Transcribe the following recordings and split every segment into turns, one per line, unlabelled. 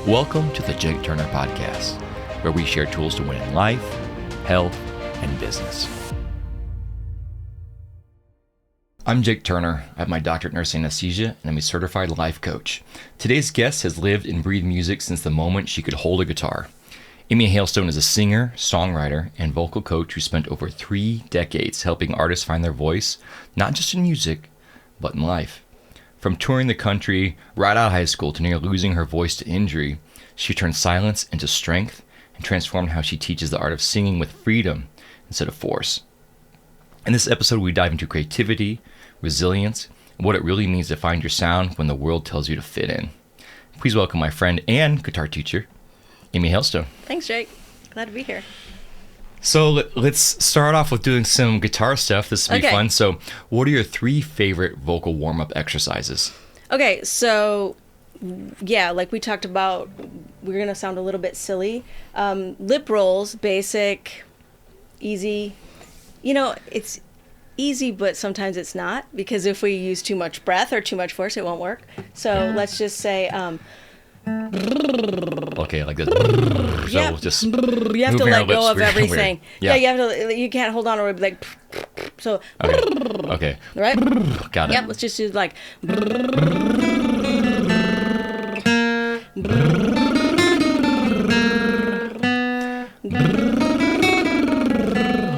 Welcome to the Jake Turner Podcast, where we share tools to win in life, health, and business. I'm Jake Turner. I have my doctorate in nurse anesthesia, and I'm a certified life coach. Today's guest has lived and breathed music since the moment she could hold a guitar. Amy Hailstone is a singer, songwriter, and vocal coach who spent over 3 decades helping artists find their voice, not just in music, but in life. From touring the country right out of high school to near losing her voice to injury, she turned silence into strength and transformed how she teaches the art of singing with freedom instead of force. In this episode, we dive into creativity, resilience, and what it really means to find your sound when the world tells you to fit in. Please welcome my friend and guitar teacher, Amy Hailstone.
Thanks, Jake. Glad to be here.
So let's start off with doing some guitar stuff. This will be fun. So what are your 3 favorite vocal warm-up exercises?
Okay, so yeah, like we talked about, we're going to sound a little bit silly. Lip rolls, basic, easy. You know, it's easy, but sometimes it's not, because if we use too much breath or too much force, it won't work. So let's just say...
Okay, like this.
Yeah.
So just
you have to let go of everything.
Yeah.
You can't hold on or be like. So.
Okay.
Right?
Got it.
Yep, let's just do like.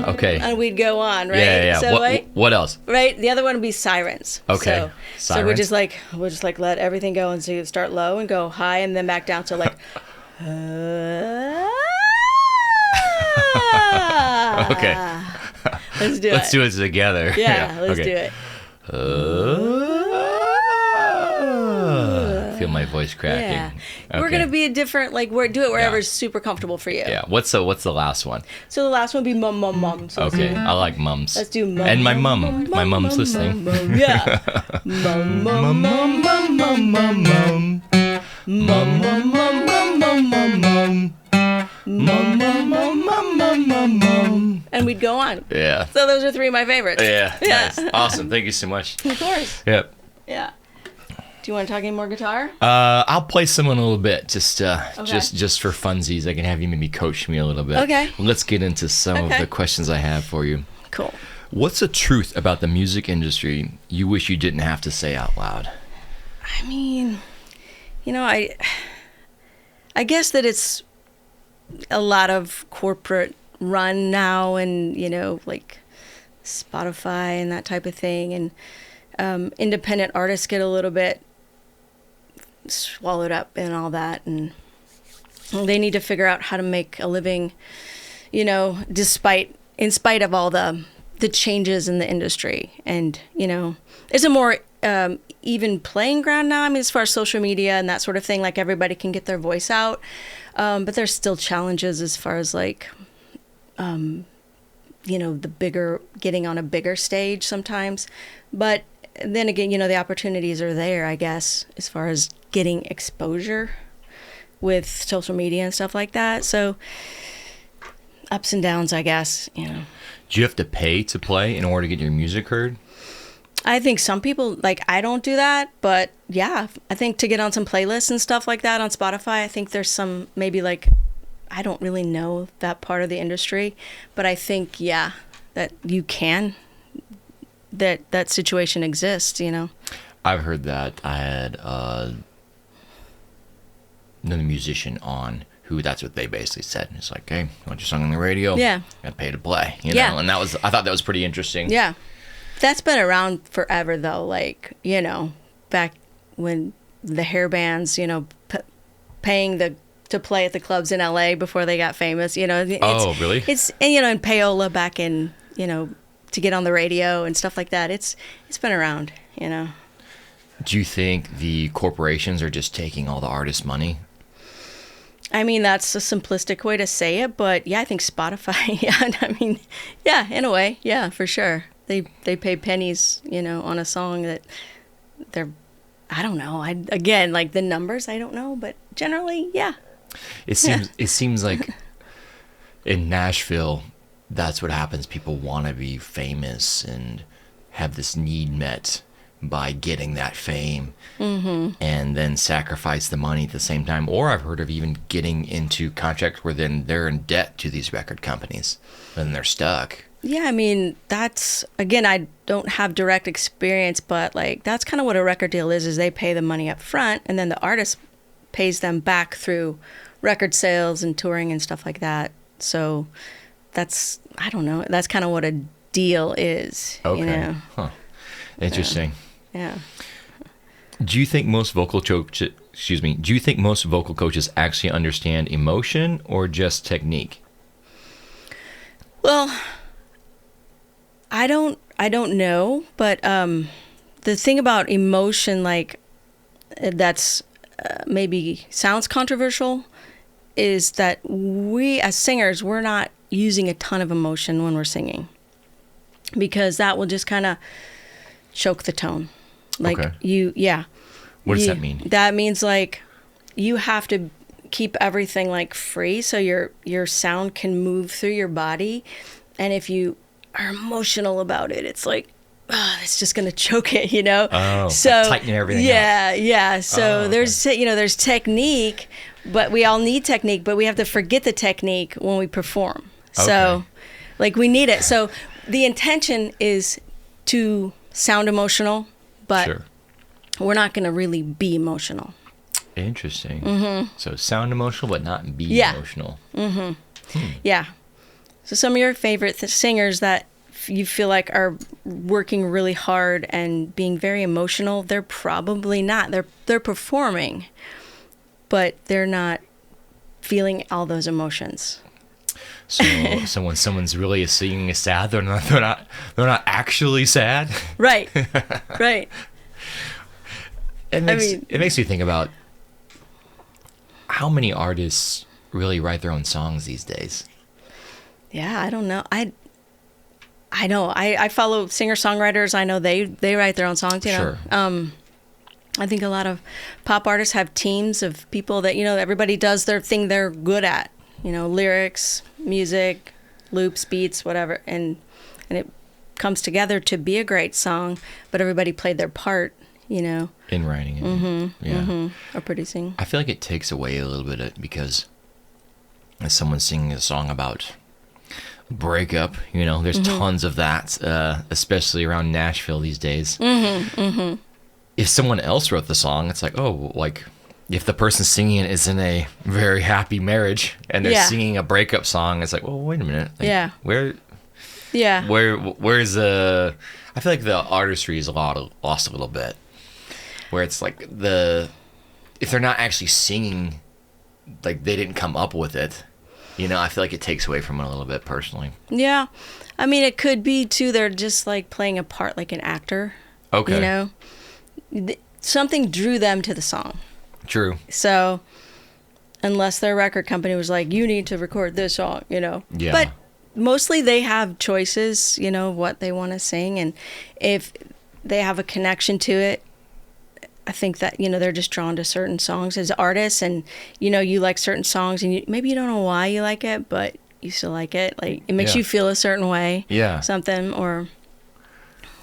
Okay.
And we'd go on, right?
Yeah.
So,
what else?
Right. The other one would be sirens.
Okay.
So we'll just like let everything go, and so you start low and go high and then back down. So like.
Okay.
Let's do it.
Let's do it together.
Yeah, let's do it.
Feel my voice cracking.
Yeah.
Okay.
We're gonna be a different, like, do it wherever is super comfortable for you.
Yeah. What's the last one?
So the last one would be mum mum mum. So
Okay. I like mums.
let's do mum.
And my
mum,
mum.
mum,
My
mum,
mum's
mum,
listening.
mum, mum. Yeah. Mum mum mum mum mum mum mum. Mum mum mum mum mum mum mum. Mum mum mum mum mum mum mum. And we'd go on.
Yeah.
So those are 3 of my favorites.
Yeah. Nice. Awesome. Thank you so much.
Of course.
Yep.
Yeah. Do you want to talk any more guitar?
I'll play someone a little bit, just for funsies. I can have you maybe coach me a little bit.
Okay.
Let's get into some of the questions I have for you.
Cool.
What's the truth about the music industry you wish you didn't have to say out loud?
I mean, you know, I guess that it's a lot of corporate run now, and, you know, like Spotify and that type of thing, and independent artists get a little bit swallowed up in all that, and they need to figure out how to make a living, you know, in spite of all the changes in the industry. And, you know, it's a more even playing ground now. I mean, as far as social media and that sort of thing, like everybody can get their voice out, but there's still challenges as far as like you know, getting on a bigger stage sometimes. But then again, you know, the opportunities are there, I guess, as far as getting exposure with social media and stuff like that. So ups and downs, I guess, you know.
Do you have to pay to play in order to get your music heard?
I think some people, like, I don't do that, but yeah, I think to get on some playlists and stuff like that on Spotify, I think there's some, maybe like, I don't really know that part of the industry, but I think, yeah, that you can, that situation exists, you know.
I've heard that. I had another musician on who that's what they basically said. It's like, hey, you want your song on the radio?
Yeah.
Got to pay to play, you
Yeah.
know? And I thought that was pretty interesting.
Yeah. That's been around forever, though. Like, you know, back when the hair bands, you know, paying to play at the clubs in LA before they got famous, you know.
Oh, really?
It's, and, you know, and payola back in, you know, to get on the radio and stuff like that. It's been around, you know.
Do you think the corporations are just taking all the artists' money?
I mean, that's a simplistic way to say it, but yeah, I think Spotify, yeah, I mean, yeah, in a way, yeah, for sure. They pay pennies, you know, on a song that they're, I don't know. Again, like the numbers, I don't know, but generally, yeah.
It seems like in Nashville, that's what happens. People want to be famous and have this need met by getting that fame and then sacrifice the money at the same time. Or I've heard of even getting into contracts where then they're in debt to these record companies and they're stuck.
Yeah, I mean, that's, again, I don't have direct experience, but like that's kind of what a record deal is they pay the money up front and then the artist pays them back through record sales and touring and stuff like that. So that's, I don't know, that's kind of what a deal is.
Okay.
You know?
Huh. Interesting.
Yeah.
Do you think most vocal coaches, do you think most vocal coaches actually understand emotion or just technique?
Well, I don't know, but the thing about emotion, like that's maybe sounds controversial, is that we as singers, we're not using a ton of emotion when we're singing, because that will just kind of choke the tone. Like
okay. What does that mean?
That means like you have to keep everything like free so your sound can move through your body, and if you are emotional about it, it's like, it's just gonna choke it, you know.
Oh,
so
tighten everything
yeah,
up.
yeah. So
okay.
there's technique, but we all need technique, but we have to forget the technique when we perform.
Okay.
So, like we need it. So the intention is to sound emotional, but
Sure.
we're not gonna really be emotional.
Interesting. So sound emotional, but not be emotional.
Yeah. So some of your favorite singers that you feel like are working really hard and being very emotional, they're probably not. They're performing, but they're not feeling all those emotions.
So when someone's really singing sad, they're not actually sad.
Right. Right.
It makes me think about how many artists really write their own songs these days.
Yeah, I don't know. I know. I follow singer-songwriters. I know they write their own songs, you know.
Sure.
I think a lot of pop artists have teams of people that, you know, everybody does their thing they're good at. You know, lyrics, music, loops, beats, whatever. And it comes together to be a great song, but everybody played their part, you know.
In writing it.
Or producing.
I feel like it takes away a little bit because as someone's singing a song about breakup, you know, there's tons of that, especially around Nashville these days. If someone else wrote the song, it's like, oh, like if the person singing it is in a very happy marriage and they're singing a breakup song, it's like, well, wait a minute. Like, where's the, I feel like the artistry is lost a little bit, where it's like if they're not actually singing, like they didn't come up with it, you know, I feel like it takes away from it a little bit personally.
Yeah. I mean, it could be too, they're just like playing a part like an actor.
Okay.
You know, something drew them to the song.
True.
So unless their record company was like, you need to record this song, you know.
Yeah.
But mostly they have choices, you know, what they want to sing. And if they have a connection to it, I think that, you know, they're just drawn to certain songs as artists, and, you know, you like certain songs and maybe you don't know why you like it, but you still like it. Like it makes you feel a certain way. Yeah. Something, or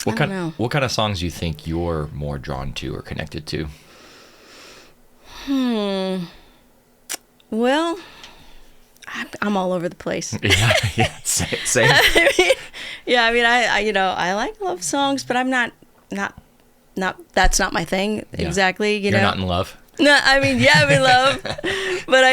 what kind of songs do you think you're more drawn to or connected to?
Well, I'm all over the place.
Yeah, same.
I mean, I you know, I like love songs, but I'm not that's not my thing exactly, you know.
You're not in love?
No, I mean, yeah, I'm in love, but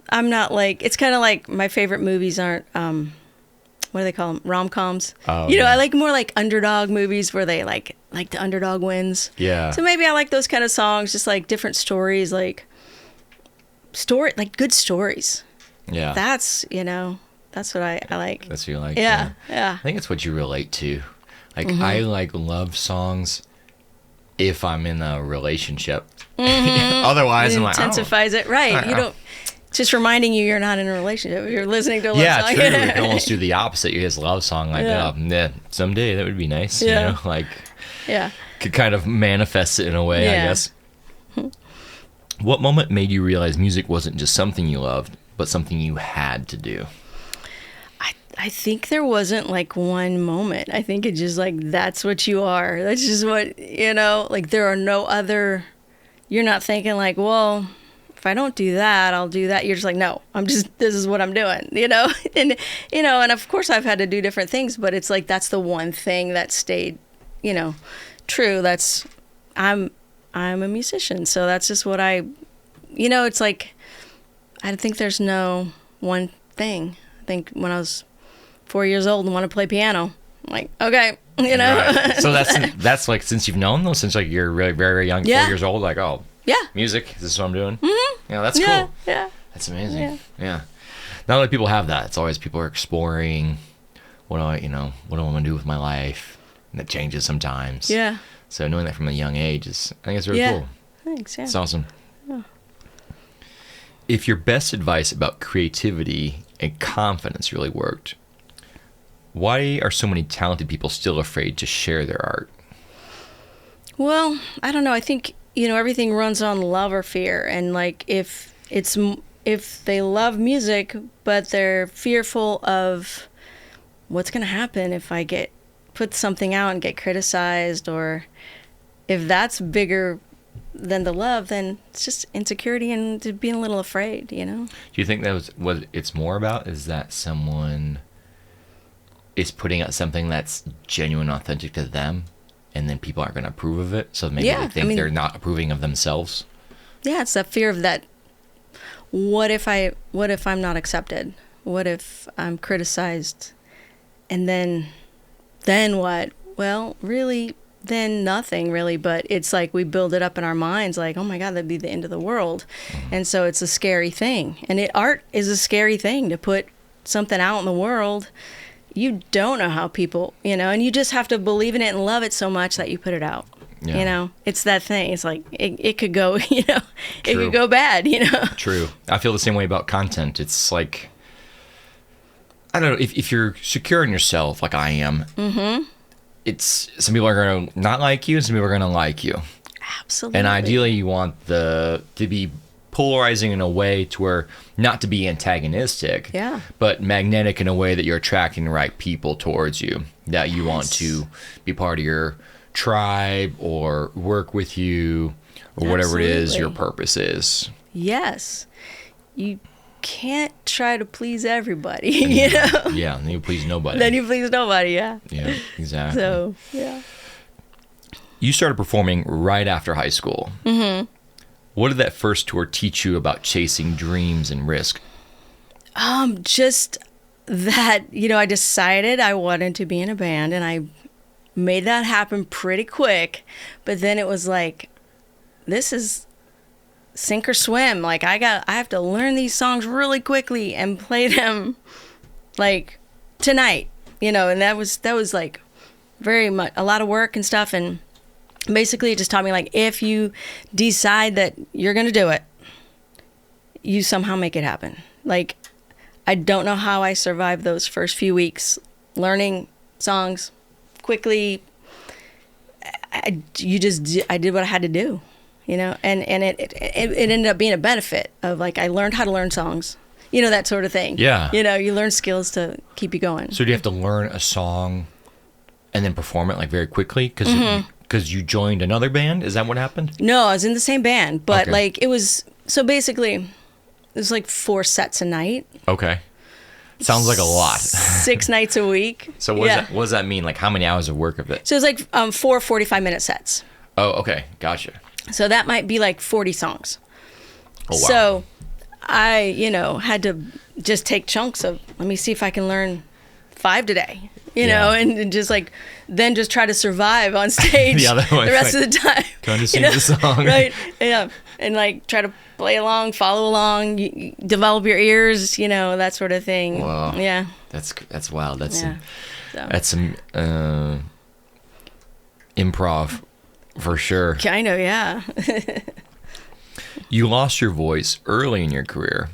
I'm not like, it's kind of like my favorite movies aren't, what do they call them? Rom-coms.
Oh,
you know, I like more like underdog movies where they like the underdog wins.
Yeah.
So maybe I like those kind of songs, just like different stories, like good stories.
Yeah.
That's, you know, that's what I like.
That's what you like.
Yeah.
I think it's what you relate to. Like, I like love songs if I'm in a relationship. Otherwise, I'm like,
intensifies it, right? You don't. It's just reminding you're not in a relationship. You're listening to a love song.
Yeah, true. You can almost do the opposite. You just love song, like, someday that would be nice. You know, like, could kind of manifest it in a way, I guess. What moment made you realize music wasn't just something you loved, but something you had to do?
I think there wasn't like one moment. I think it's just like, that's what you are. That's just what, like there are no other, you're not thinking like, well, if I don't do that, I'll do that. You're just like, no, this is what I'm doing, and, and of course I've had to do different things, but it's like, that's the one thing that stayed, true. That's, I'm a musician. So that's just what it's like, I think there's no one thing. I think when I was 4 years old and want to play piano, I'm like, okay,
Right. So that's like, since you've known those since like you're really very, very young, 4 years old, like, oh, yeah, music, this is what I'm doing.
Mm-hmm.
Yeah, that's cool.
Yeah.
That's amazing. Yeah. Not a lot of people have that. It's always people are exploring what do I want to do with my life, and that changes sometimes.
Yeah.
So knowing that from a young age I think it's really cool.
Thanks. Yeah.
It's awesome.
Yeah.
If your best advice about creativity and confidence really worked, why are so many talented people still afraid to share their art?
Well, I don't know. I think, everything runs on love or fear. And like, if they love music, but they're fearful of what's going to happen if I put something out and get criticized, or if that's bigger than the love, then it's just insecurity and being a little afraid, Do
you think that was what it's more about? Is that someone is putting out something that's genuine, authentic to them, and then people aren't going to approve of it, so maybe they think they're not approving of themselves? Yeah,
it's that fear of that. What if I'm not accepted? What if I'm criticized? And then what? Well, really, then nothing really, but it's like we build it up in our minds like, oh my God, that'd be the end of the world. Mm-hmm. And so it's a scary thing. And art is a scary thing, to put something out in the world. You don't know how people, and you just have to believe in it and love it so much that you put it out. Yeah. It's that thing. It's like, it could go, it could go bad,
True. I feel the same way about content. It's like, I don't know, if you're secure in yourself, like I am, mm-hmm. It's, some people are going to not like you, and some people are going to like you.
Absolutely.
And ideally you want to be polarizing in a way to where, not to be antagonistic, but magnetic in a way that you're attracting the right people towards you, that you want to be part of your tribe or work with you, or whatever it is your purpose is.
Yes. You can't try to please everybody, Yeah,
then you please nobody.
Yeah,
exactly.
So, yeah.
You started performing right after high school. Mm-hmm. What did that first tour teach you about chasing dreams and risk?
Just that, I decided I wanted to be in a band, and I made that happen pretty quick. But then it was like, this is sink or swim. Like, I have to learn these songs really quickly and play them like tonight, and that was like very much a lot of work and stuff. And basically it just taught me, like, if you decide that you're going to do it, you somehow make it happen. Like, I don't know how I survived those first few weeks learning songs quickly. I did what I had to do, and it ended up being a benefit of, like, I learned how to learn songs, that sort of thing.
Yeah.
You learn skills to keep you going.
So do you have to learn a song and then perform it, like, very quickly? Because you joined another band? Is that what happened?
No, I was in the same band, but like, it was, so basically it was like 4 sets a night. Okay.
Sounds like a lot.
6 nights a week.
So what does that mean? Like, how many hours of work of it?
So it was like 4 45-minute sets.
Oh, okay. Gotcha.
So that might be like 40 songs.
Oh, wow.
So I, had to just take chunks of, let me see if I can learn 5 today, and just like, then just try to survive on stage the rest of the time.
Trying to sing the song.
Right. Yeah. And like, try to play along, follow along, you develop your ears, that sort of thing.
Wow.
Yeah.
That's wild. That's some improv for sure.
Kind of, yeah.
You lost your voice early in your career.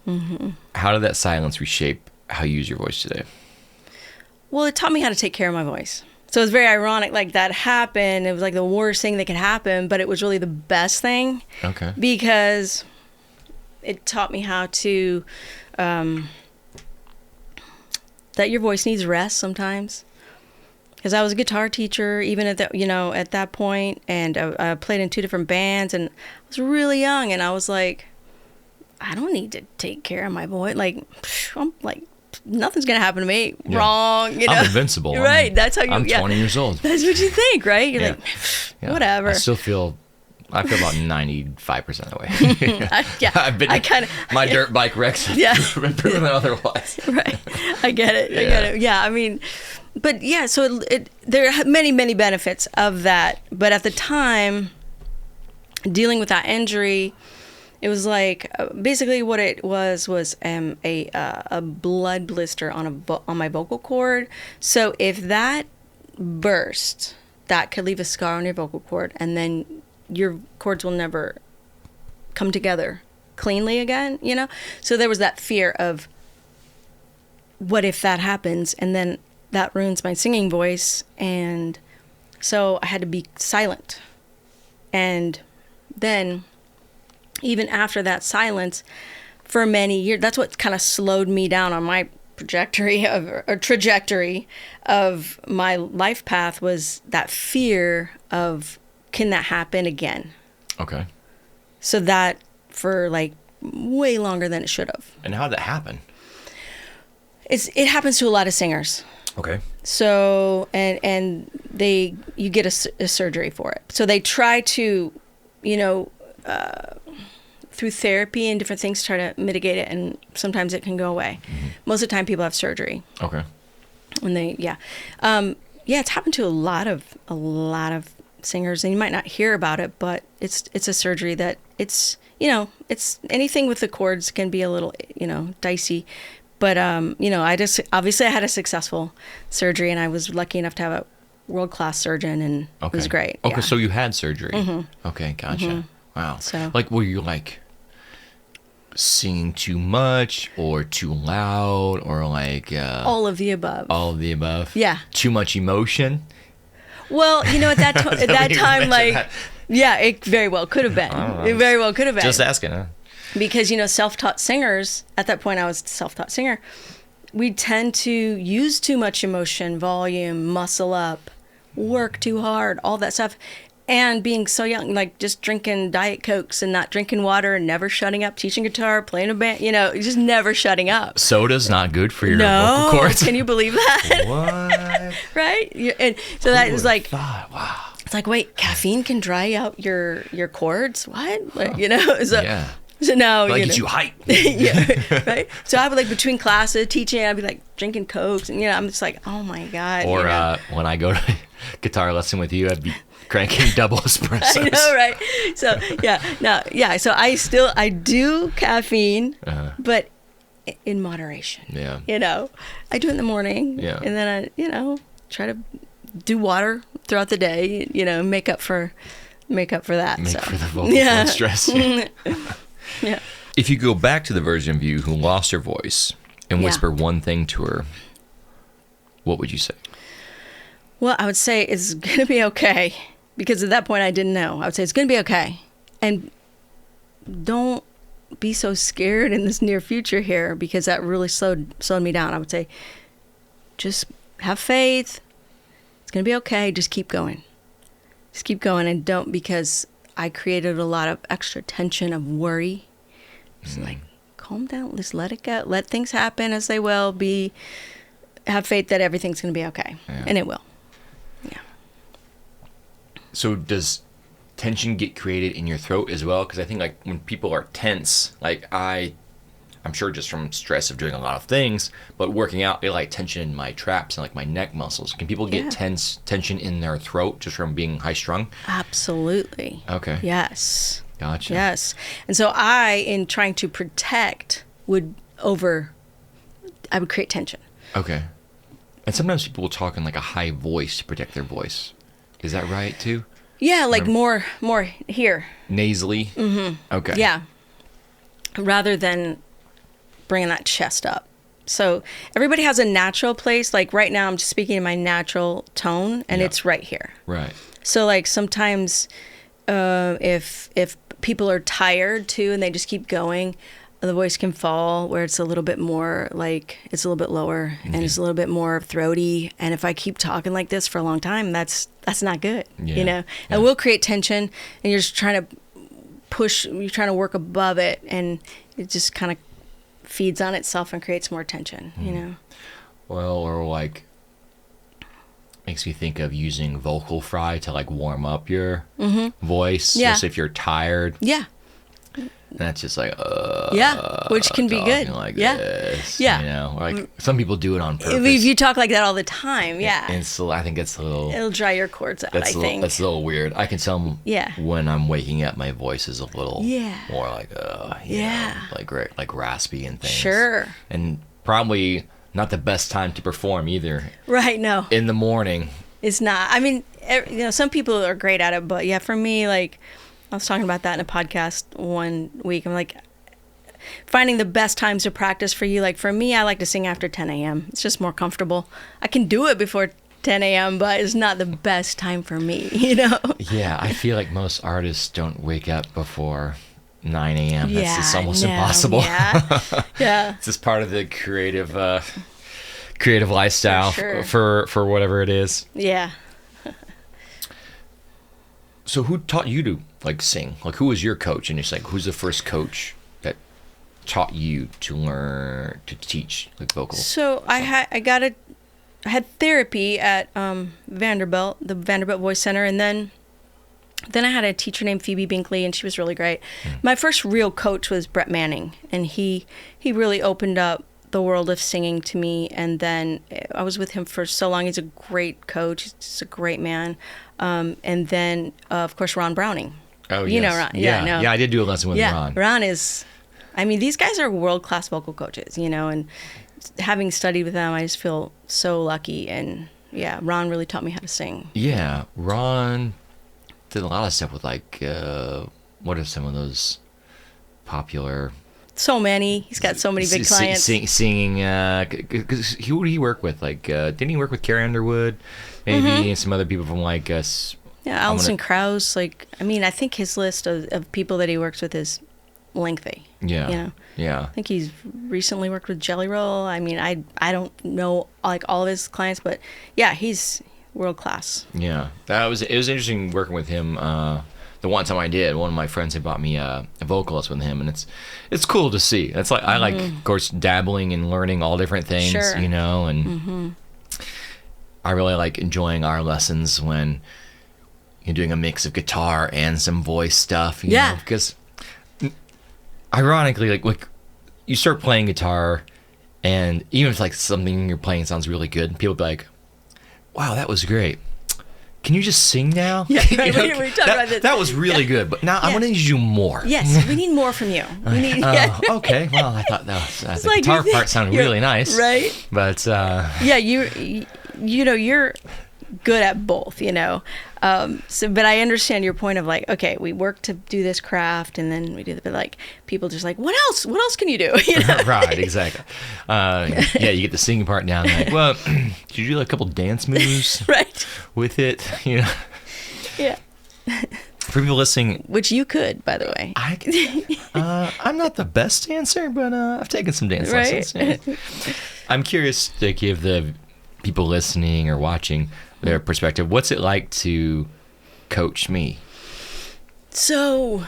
Mm-hmm. How did that silence reshape how you use your voice today?
Well, it taught me how to take care of my voice. So it was very ironic, like, that happened. It was like the worst thing that could happen, but it was really the best thing. Okay. Because it taught me how to that your voice needs rest sometimes. Because I was a guitar teacher even at that, at that point, and I played in 2 different bands, and I was really young, and I was like, I don't need to take care of my voice. Like, I'm like, nothing's gonna happen to me. Yeah. Wrong,
I'm invincible.
Right? That's how you.
I'm 20 years old.
That's what you think, right? You're like, whatever.
I feel about 95% of the way. I've been my dirt bike wrecks have been proven otherwise.
Right. I get it. Yeah. I mean, but yeah, so there are many, many benefits of that. But at the time, dealing with that injury, it was like basically what it was a blood blister on my vocal cord. So if that burst, that could leave a scar on your vocal cord, and then your cords will never come together cleanly again, So there was that fear of, what if that happens, and then that ruins my singing voice? And so I had to be silent. And then even after that silence for many years, that's what kind of slowed me down on my trajectory of my life path, was that fear of, can that happen again?
Okay.
So that for like way longer than it should have.
And how did that happen?
It happens to a lot of singers.
Okay.
So and you get a surgery for it. So they try to, through therapy and different things, try to mitigate it, and sometimes it can go away. Mm-hmm. Most of the time, people have surgery.
Okay.
When it's happened to a lot of singers, and you might not hear about it, but it's a surgery that it's anything with the cords can be a little dicey, but I had a successful surgery, and I was lucky enough to have a world-class surgeon, and it was great.
Okay, so you had surgery. Mm-hmm. Okay, gotcha. Mm-hmm. Wow. So were you singing too much or too loud, or
all of the above?
All of the above.
Yeah.
Too much emotion.
Well, at that time, it very well could have been. It very well could have been.
Just asking, huh?
Because, self-taught singers, at that point I was a self-taught singer, we tend to use too much emotion, volume, muscle up, work too hard, all that stuff. And being so young, just drinking Diet Cokes and not drinking water and never shutting up, teaching guitar, playing a band, just never shutting up.
Soda's not good for your vocal cords.
Can you believe that?
What?
Right? And so that was like,
wow.
It's like, wait, caffeine can dry out your cords? What?
Yeah.
So now,
get you hype.
Yeah, right? So I would between classes, teaching, I'd be drinking Cokes, and I'm just like, oh my God.
Or when I go to guitar lesson with you, I'd be cranking double espressos.
I know, right? So so I do caffeine, but in moderation.
Yeah.
I do it in the morning.
Yeah.
And then I, try to do water throughout the day, make up for that. Make for the
vocal cord stress.
Yeah.
If you go back to the version of you who lost her voice and whisper one thing to her, what would you say?
Well, I would say it's going to be okay, because at that point I didn't know. I would say it's going to be okay. And don't be so scared in this near future here, because that really slowed me down. I would say just have faith. It's going to be okay. Just keep going. Just keep going, and don't, because I created a lot of extra tension of worry. Just calm down, just let it go. Let things happen as they will. Have faith that everything's going to be okay, and it will. Yeah.
So does tension get created in your throat as well? Because I think when people are tense, I'm sure just from stress of doing a lot of things, but working out, I tension in my traps and my neck muscles. Can people get tension in their throat just from being high strung?
Absolutely.
Okay.
Yes.
Gotcha.
Yes. And so I, in trying to protect, would create tension.
Okay. And sometimes people will talk in a high voice to protect their voice. Is that right too?
Yeah, more here.
Nasally?
Mm-hmm.
Okay.
Yeah. Rather than bringing that chest up. So everybody has a natural place. Right now I'm just speaking in my natural tone, and it's right here.
Right.
So sometimes if people are tired too and they just keep going, the voice can fall where it's a little bit more like it's a little bit lower and it's a little bit more throaty. And if I keep talking like this for a long time, that's not good, you know. And we'll create tension, and you're just trying to you're trying to work above it, and it just kind of feeds on itself and creates more tension, you know.
Well, or like makes me think of using vocal fry to like warm up your voice, just if you're tired.
Yeah.
That's just like,
which can be good.
Like this, you know, like some people do it on purpose.
If you talk like that all the time,
and so I think it's a little.
It'll dry your cords out.
That's a little weird. I can tell when I'm waking up, my voice is a little more like, like raspy and things.
Sure.
And probably not the best time to perform either.
Right. No.
In the morning.
It's not. I mean, you know, some people are great at it, but yeah, for me, like. I was talking about that in a podcast one week. I'm like, finding the best times to practice for you. Like for me, I like to sing after 10 a.m. It's just more comfortable. I can do it before 10 a.m., but it's not the best time for me, you know?
Yeah, I feel like most artists don't wake up before 9 a.m. That's just almost impossible.
Yeah.
It's just part of the creative lifestyle for whatever it is.
Yeah.
So who taught you to like sing? Like who was your coach? And it's like, who's the first coach that taught you to learn to teach like vocals?
So I had therapy at Vanderbilt, the Vanderbilt Voice Center, and then I had a teacher named Phoebe Binkley, and she was really great. My first real coach was Brett Manning, and he really opened up the world of singing to me. And then I was with him for so long. He's a great coach. He's just a great man. And then of course Ron Browning.
Oh,
you know Ron.
Yeah, I did do a lesson with Ron.
Ron is, I mean, these guys are world-class vocal coaches, you know, and having studied with them, I just feel so lucky. And yeah, Ron really taught me how to sing.
Yeah, Ron did a lot of stuff with like, what are some of those popular?
So many. He's got so many big clients.
Singing, because who did he work with? Like, didn't he work with Carrie Underwood? Maybe and some other people from like us.
Yeah, Alison Krauss. Like, I mean, I think his list of people that he works with is lengthy.
Yeah.
You know?
Yeah.
I think he's recently worked with Jelly Roll. I mean, I don't know like all of his clients, but yeah, he's world class.
Yeah, it was interesting working with him. The one time I did, one of my friends had bought me a vocalist with him, and it's cool to see. It's like I like, of course, dabbling and learning all different things, you know, and I really like enjoying our lessons when you're doing a mix of guitar and some voice stuff, you know, because ironically, like you start playing guitar, and even if like something you're playing sounds really good, people be like, "Wow, that was great. Can you just sing now?"
Yeah, right. You know, we talked about this.
That was really good, but now I want to need you to do more.
Yes, we need more from you. We need.
Okay, well, I thought the like, guitar part sounded really nice,
right?
But
yeah, you know, you're good at both, you know. But I understand your point of like, okay, we work to do this craft, and then we do the, but like people just like, what else? What else can you do? You know?
Right, exactly. Yeah, you get the singing part down. Like, well, did you do like a couple dance moves?
Right.
With it, you know.
Yeah.
For people listening,
which you could, by the way.
I'm not the best dancer, but I've taken some dance lessons. Yeah. I'm curious to give the people listening or watching their perspective. What's it like to coach me?
So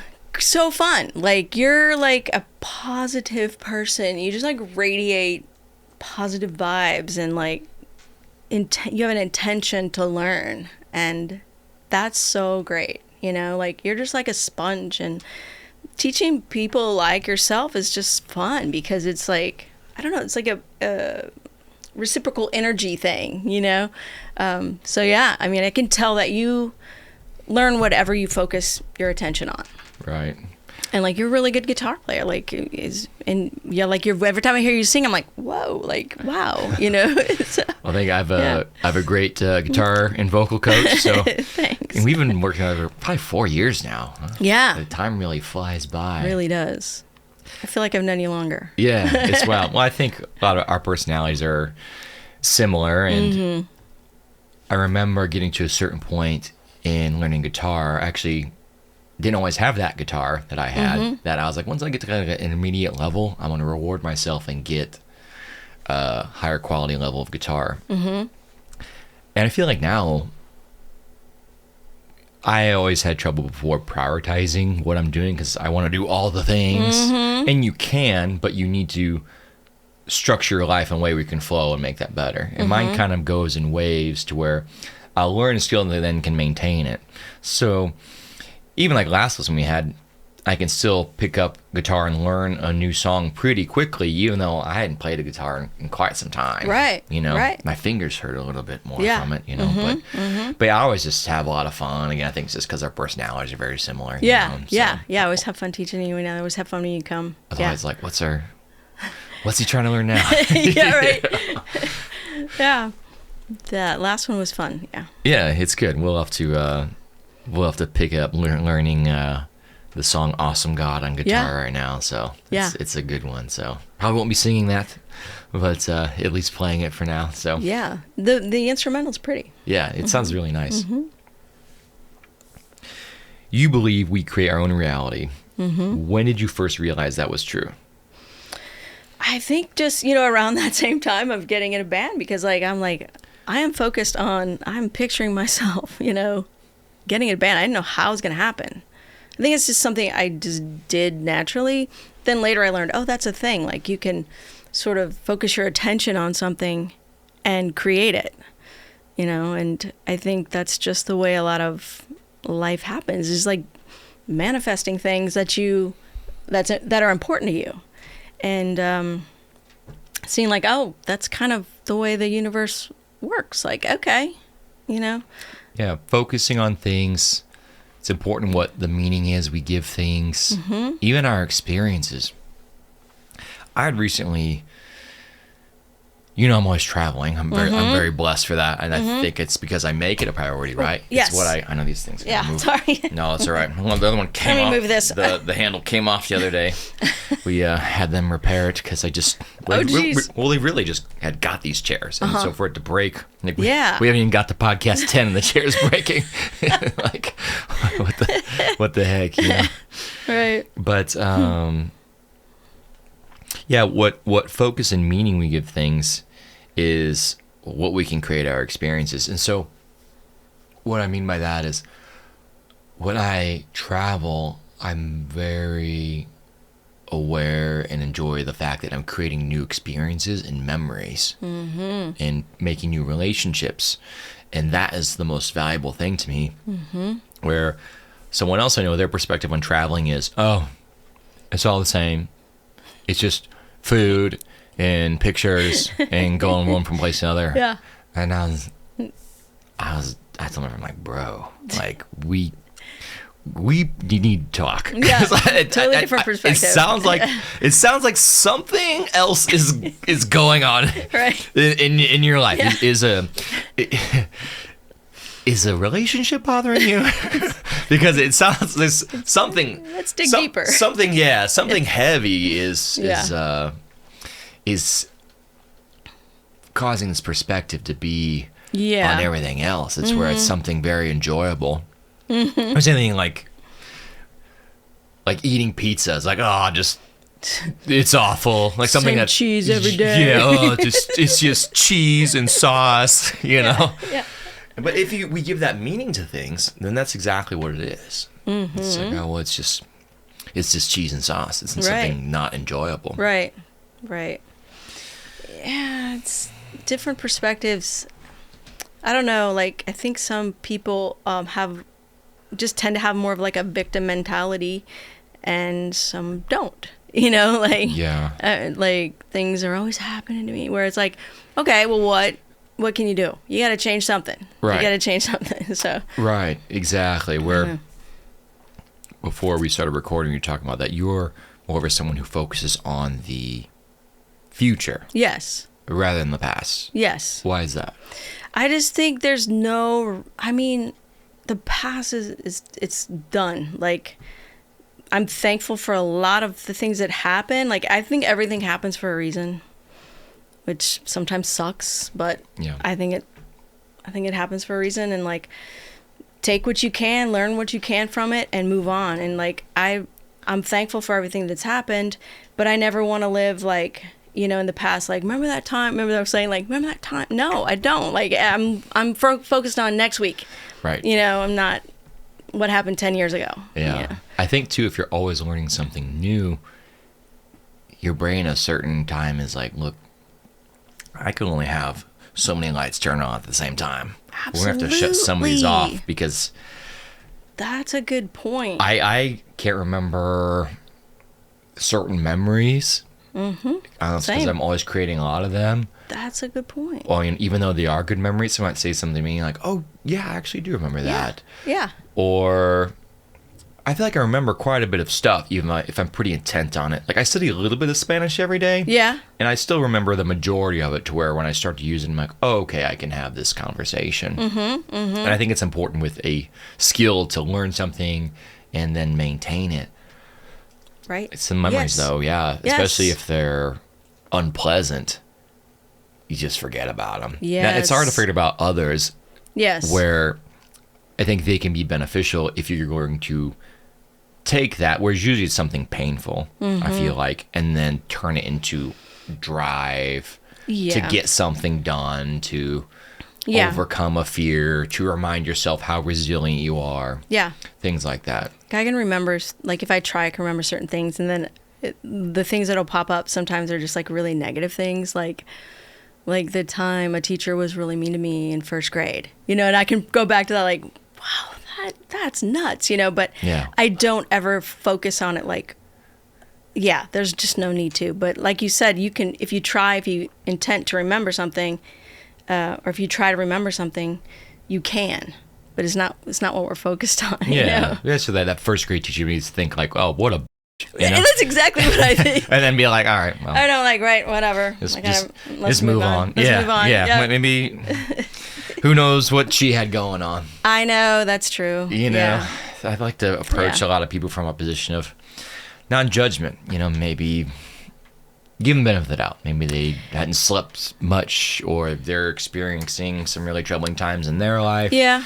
fun. Like, you're like a positive person. You just like radiate positive vibes, and like you have an intention to learn, and that's so great. You know, like you're just like a sponge, and teaching people like yourself is just fun because it's like, I don't know, it's like a reciprocal energy thing, you know? So yeah, I mean, I can tell that you learn whatever you focus your attention on. Right. And like, you're a really good guitar player, like like every time I hear you sing, I'm like, whoa, like, wow, you know? So,
well, I think I have a great guitar and vocal coach. So
thanks.
And we've been working over probably 4 years now. Huh?
Yeah.
The time really flies by.
It really does. I feel like I've known you longer.
Yeah, it's well, I think a lot of our personalities are similar, and I remember getting to a certain point in learning guitar, actually didn't always have that guitar that I had, that I was like, once I get to kind of an intermediate level, I'm going to reward myself and get a higher quality level of guitar. And I feel like now, I always had trouble before prioritizing what I'm doing because I want to do all the things. And you can, but you need to structure your life in a way where you can flow and make that better. And mine kind of goes in waves to where I'll learn a skill and then can maintain it. So even like last lesson we had, I can still pick up guitar and learn a new song pretty quickly, even though I hadn't played a guitar in quite some time.
Right.
You know,
right.
My fingers hurt a little bit more from it, you know, but I always just have a lot of fun. Again, I think it's just because our personalities are very similar.
Yeah.
You know?
Yeah. I always have fun teaching you, and I always have fun when you come.
I was always like, what's he trying to learn now?
Yeah, right. Yeah. That last one was fun. Yeah.
Yeah, it's good. We'll have to pick up learning the song "Awesome God" on guitar right now. So it's a good one. So probably won't be singing that, but at least playing it for now. So
yeah, the instrumental's pretty.
Yeah, it sounds really nice. You believe we create our own reality. When did you first realize that was true?
I think just, around that same time of getting in a band, because I am focused on, I'm picturing myself, getting in a band. I didn't know how it was going to happen. I think it's just something I just did naturally. Then later I learned, that's a thing. Like, you can sort of focus your attention on something and create it, and I think that's just the way a lot of life happens, is like manifesting things that are important to you. And seeing like, that's kind of the way the universe works. Like, okay, Yeah,
focusing on things. It's important what the meaning is we give things, even our experiences. I had recently, I'm always traveling. I'm very blessed for that, and I think it's because I make it a priority, right?
Yes.
It's what I know these things.
Yeah,
move.
sorry.
No, it's all right. The other one came off.
Let me move this.
The handle came off the other day. We had them repair it because I just.
Geez.
Well, they really just had got these chairs, and so for it to break, we haven't even got to podcast 10, and the chair's breaking. Like, what the heck,
Right.
But yeah, what focus and meaning we give things is what we can create our experiences. And so what I mean by that is, when I travel, I'm very aware and enjoy the fact that I'm creating new experiences and memories and making new relationships. And that is the most valuable thing to me. Where someone else I know, their perspective on traveling is, it's all the same. It's just food and pictures and going from place to another.
Yeah.
And I told him, I'm like, bro, like we need to talk.
Yeah. Totally different perspective.
It sounds like something else is going on
right
in your life.
Yeah.
Is a relationship bothering you? Because it sounds there's something.
Let's dig deeper.
Something heavy is causing this perspective to be on everything else. It's where it's something very enjoyable. I was saying like eating pizza. It's like, it's awful. Like something that
cheese every day.
Yeah, it's just cheese and sauce.
Yeah.
But if we give that meaning to things, then that's exactly what it is. It's like, it's just cheese and sauce. It's something not enjoyable.
Right. Yeah, it's different perspectives. I don't know. Like, I think some people tend to have more of like a victim mentality, and some don't. Like things are always happening to me. Where it's like, okay, well, what can you do? You got to change something.
Right.
You got to change something. So.
Right. Exactly. Where before we started recording, you're talking about that you're more of someone who focuses on the future.
Yes.
Rather than the past.
Yes.
Why is that?
I just think there's the past it's done. Like, I'm thankful for a lot of the things that happen. Like, I think everything happens for a reason, which sometimes sucks, but I think it happens for a reason. And like, take what you can, learn what you can from it, and move on. And like I'm thankful for everything that's happened, but I never want to live like, you know, in the past, like, remember that time? Remember that I was saying, like, remember that time? No, I don't. Like, I'm focused on next week.
Right.
You know, I'm not what happened 10 years ago.
Yeah. I think, too, if you're always learning something new, your brain at a certain time is like, look, I can only have so many lights turned on at the same time.
Absolutely.
We're going to have to shut some of these off because...
That's a good point.
I can't remember certain memories. Mm-hmm. I don't know, because I'm always creating a lot of them.
That's a good point.
Well, I mean, even though they are good memories, someone might say something to me like, oh, yeah, I actually do remember that.
Yeah.
Or I feel like I remember quite a bit of stuff, even if I'm pretty intent on it. Like, I study a little bit of Spanish every day.
Yeah.
And I still remember the majority of it, to where when I start to use it, I'm like, oh, okay, I can have this conversation. Mm-hmm, mm-hmm. And I think it's important with a skill to learn something and then maintain it.
Right.
It's some memories, though, yeah.
Yes.
Especially if they're unpleasant. You just forget about them.
Yes.
Now, it's hard to forget about others.
Yes.
Where I think they can be beneficial if you're going to take that, whereas usually it's something painful, I feel like, and then turn it into drive to get something done, to overcome a fear, to remind yourself how resilient you are. Yeah. Things like that.
I can remember, like, if I try, I can remember certain things, and then the things that'll pop up sometimes are just like really negative things, like the time a teacher was really mean to me in first grade, you know, and I can go back to that, like, wow, that's nuts, you know, but I don't ever focus on it like, there's just no need to. But like you said, you can, if you intend to remember something, or if you try to remember something, you can. But it's not what we're focused on.
Yeah.
You know?
Yeah. So that first grade teacher needs to think like, oh, what a.
You know? That's exactly what I think.
And then be like, all right, well,
I don't like, right, whatever.
Let's move on.
Let's move on.
Yeah. Maybe. Who knows what she had going on?
I know, that's true.
You know, I'd like to approach a lot of people from a position of non-judgment. You know, maybe give them the benefit of the doubt. Maybe they hadn't slept much, or they're experiencing some really troubling times in their life. Yeah.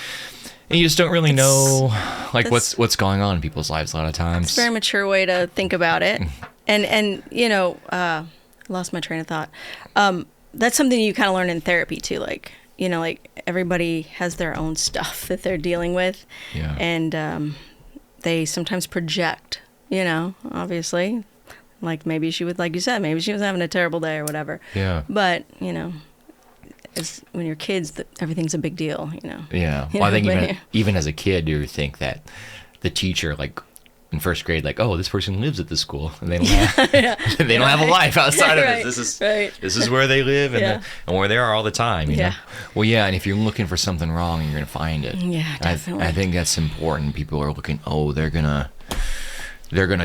And you just don't really know, like, what's going on in people's lives a lot of times.
It's a very mature way to think about it. And you know, lost my train of thought. That's something you kind of learn in therapy, too. Like, you know, like, everybody has their own stuff that they're dealing with. Yeah. And they sometimes project, you know, obviously. Like, maybe she would, like you said, maybe she was having a terrible day or whatever. Yeah. But, you know, when you're kids, everything's a big deal, you know.
Yeah. Well, I think even as a kid, you think that the teacher, like, in first grade, like, oh, this person lives at this school, and they don't have, they don't have a life outside of it. This is where they live, and where they are all the time. You know? Well, yeah, and if you're looking for something wrong, you're gonna find it. Yeah, definitely. I think that's important. People are looking. Oh, they're gonna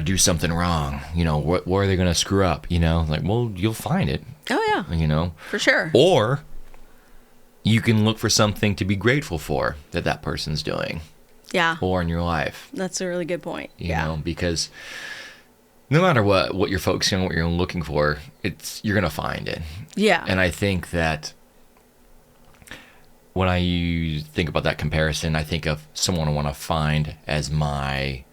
do something wrong. You know, where are they gonna screw up? You know, like, well, you'll find it.
Oh yeah.
You know,
for sure.
Or you can look for something to be grateful for that person's doing. Yeah. Or in your life.
That's a really good point.
You know, because no matter what you're focusing on, what you're looking for, you're going to find it. Yeah. And I think that when I think about that comparison, I think of someone I want to find as my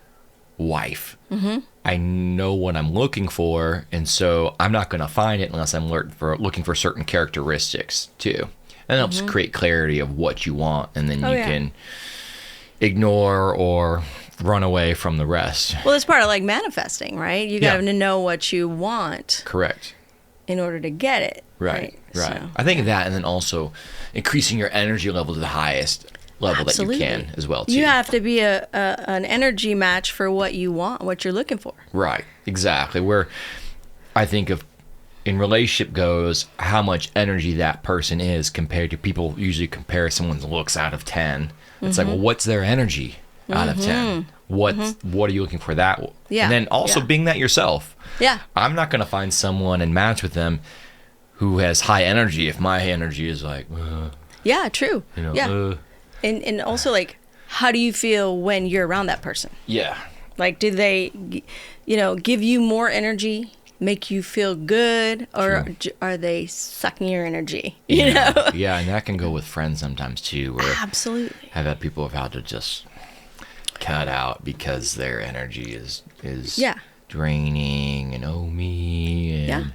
wife. Mm-hmm. I know what I'm looking for, and so I'm not going to find it unless I'm looking for certain characteristics too. And it helps create clarity of what you want, and then you can ignore or run away from the rest.
Well, it's part of like manifesting, right? You got to know what you want.
Correct.
In order to get it.
Right. So, I think that, and then also increasing your energy level to the highest level that you can as well, too.
You have to be an energy match for what you want, what you're looking for.
Right. Exactly. Where I think of in relationship goes, how much energy that person is compared to people usually compare someone's looks out of 10. It's like, well, what's their energy out of 10? What are you looking for that? Yeah. And then also being that yourself. Yeah. I'm not going to find someone and match with them who has high energy if my energy is like,
yeah, true. You know, and also, like, how do you feel when you're around that person? Yeah. Like, do they, you know, give you more energy make you feel good, or
True.
are they sucking your energy?
Yeah.
You know?
Yeah, and that can go with friends sometimes too, where
Absolutely.
I've had people have had to just cut out because their energy is
Yeah.
draining, and oh me, and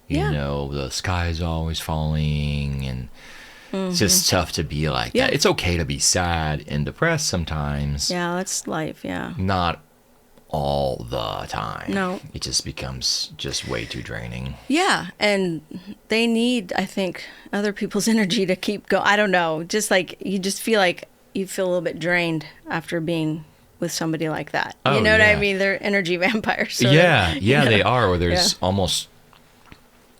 Yeah.
you know, the sky's always falling, and it's just tough to be like
Yeah.
that. It's okay to be sad and depressed sometimes.
Yeah, that's life. Yeah.
Not all the time.
No.
It just becomes just way too draining.
Yeah, and they need, I think, other people's energy to keep going. I don't know. Just like you just feel like you feel a little bit drained after being with somebody like that.
Oh,
You know what I
yeah.
mean? They're energy vampires. sort of,
Yeah,
you know?
they are. Where there's almost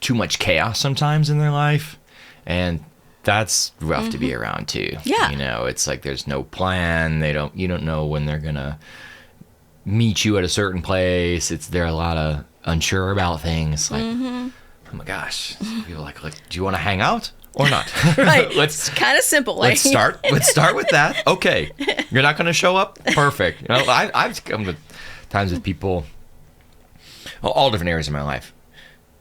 too much chaos sometimes in their life, and that's rough to be around too.
Yeah.
You know, it's like there's no plan. You don't know when they're gonna meet you at a certain place. They're a lot of unsure about things. Like, oh my gosh, people like, do you want to hang out or not?
Right.
Let's
It's kind of simple. Like,
Let's start with that. Okay, you're not going to show up. Perfect. You know, I've come to times with people, all different areas of my life.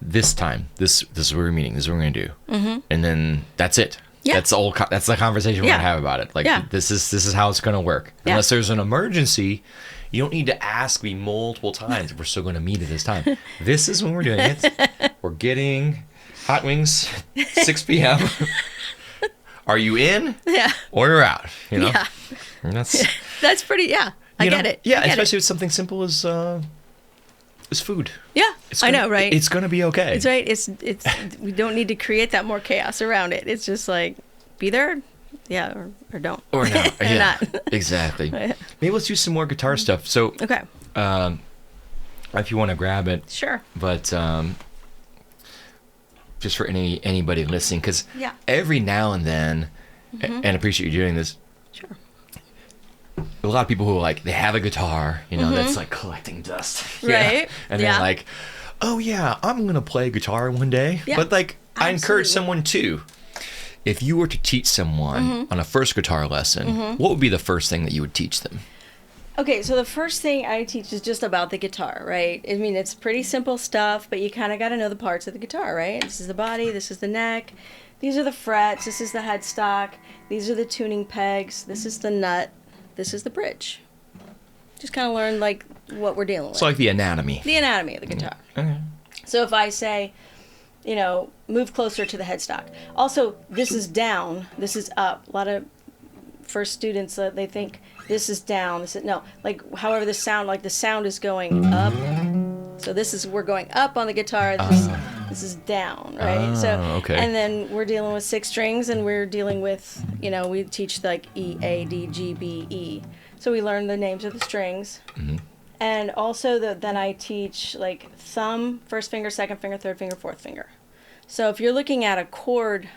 This time, this is what we're meeting. This is what we're going to do, and then that's it.
Yeah.
That's all. That's the conversation we're
Yeah.
going to have about it. Like
Yeah.
this is how it's going to work.
Yeah.
Unless there's an emergency, you don't need to ask me multiple times if we're still going to meet at this time. This is when we're doing it. We're getting hot wings, 6 p.m. Are you in?
Yeah.
Or you're out, you know?
Yeah.
And that's,
That's pretty, yeah. I
you know,
get it.
Yeah,
I get
especially
it.
with something simple as food.
Yeah, I know, right?
It's going to be okay.
It's right. It's we don't need to create that more chaos around it. It's just like be there, yeah, or don't.
Or not.
Or
Yeah,
not.
exactly.
Right.
Maybe let's do some more guitar stuff. So,
Okay,
if you want to grab it,
sure.
but just for anybody listening, because
Yeah.
every now and then, and I appreciate you doing this,
Sure.
a lot of people who like they have a guitar, you know, that's like collecting dust,
Right.
And
Yeah.
they're like, oh yeah, I'm gonna play guitar one day.
Yeah.
But like, I encourage
Absolutely.
someone to. If you were to teach someone on a first guitar lesson, what would be the first thing that you would teach them?
Okay, so the first thing I teach is just about the guitar, right? I mean, it's pretty simple stuff, but you kind of got to know the parts of the guitar, right? This is the body, this is the neck, these are the frets, this is the headstock, these are the tuning pegs, this is the nut, this is the bridge. Just kind of learn like what we're dealing with.
It's like the anatomy.
The anatomy of the guitar.
Okay.
So if I say, you know, move closer to the headstock. Also, this is down, this is up. A lot of first students, they think this is down, this is, no. Like, however the sound, like the sound is going up. So we're going up on the guitar, this is down, right? So,
okay.
and then we're dealing with 6 strings, and we're dealing with, you know, we teach like E, A, D, G, B, E. So we learn the names of the strings. And also then I teach like thumb, first finger, second finger, third finger, fourth finger. So if you're looking at a chord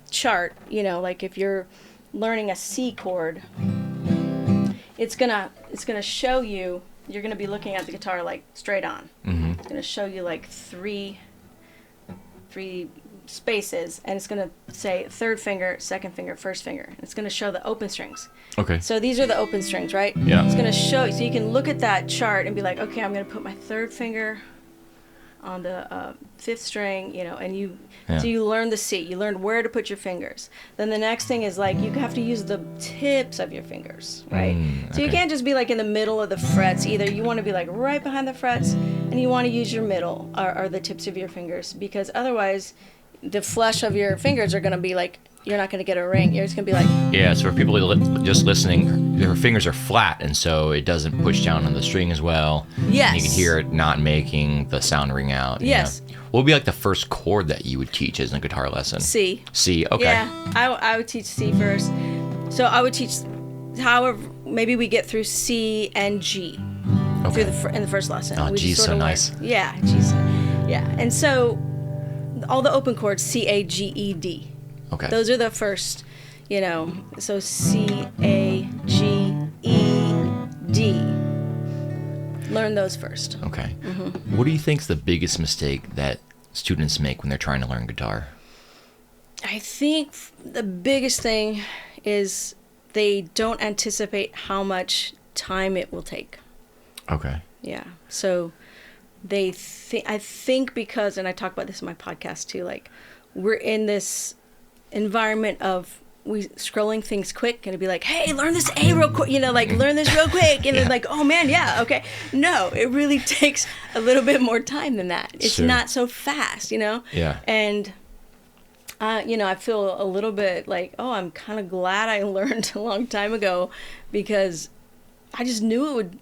chart, you know, like if you're learning a C chord, it's gonna show you, you're gonna be looking at the guitar like straight on. It's gonna show you like three spaces, and it's gonna say third finger, second finger, first finger. It's gonna show the open strings.
Okay.
So these are the open strings, right?
Yeah.
It's going to show, so you can look at that chart and be like, okay, I'm going to put my third finger on the 5th string, you know, and so you learn the C, you learn where to put your fingers. Then the next thing is like, you have to use the tips of your fingers, right? So you
okay.
can't just be like in the middle of the frets either. You want to be like right behind the frets, and you want to use your middle or the tips of your fingers, because otherwise the flesh of your fingers are going to be like, you're not going to get a ring. You're just going to be like...
Yeah, so for people just listening, their fingers are flat, and so it doesn't push down on the string as well.
Yes.
And you can hear it not making the sound ring out.
Yes.
Yeah. What would be like the first chord that you would teach as a guitar lesson?
C.
C, okay.
Yeah, I would teach C first. So I would teach, however, maybe we get through C and G
Okay.
in the first lesson.
Oh,
We
G's
just
so
sorta
nice.
learn- Yeah, G's. Yeah, and so all the open chords, C, A, G, E, D.
Okay.
Those are the first, you know, so C, A, G, E, D. Learn those first.
Okay. What do you think is the biggest mistake that students make when they're trying to learn guitar?
I think the biggest thing is they don't anticipate how much time it will take.
Okay.
Yeah. So I think because, and I talk about this in my podcast too, like we're in this environment of we scrolling things quick and it'd be like, hey, learn this A real quick, like learn this real quick. And then like, oh man, yeah, okay. No, it really takes a little bit more time than that. It's not so fast,
Yeah.
And, I feel a little bit like, oh, I'm kind of glad I learned a long time ago because I just knew it would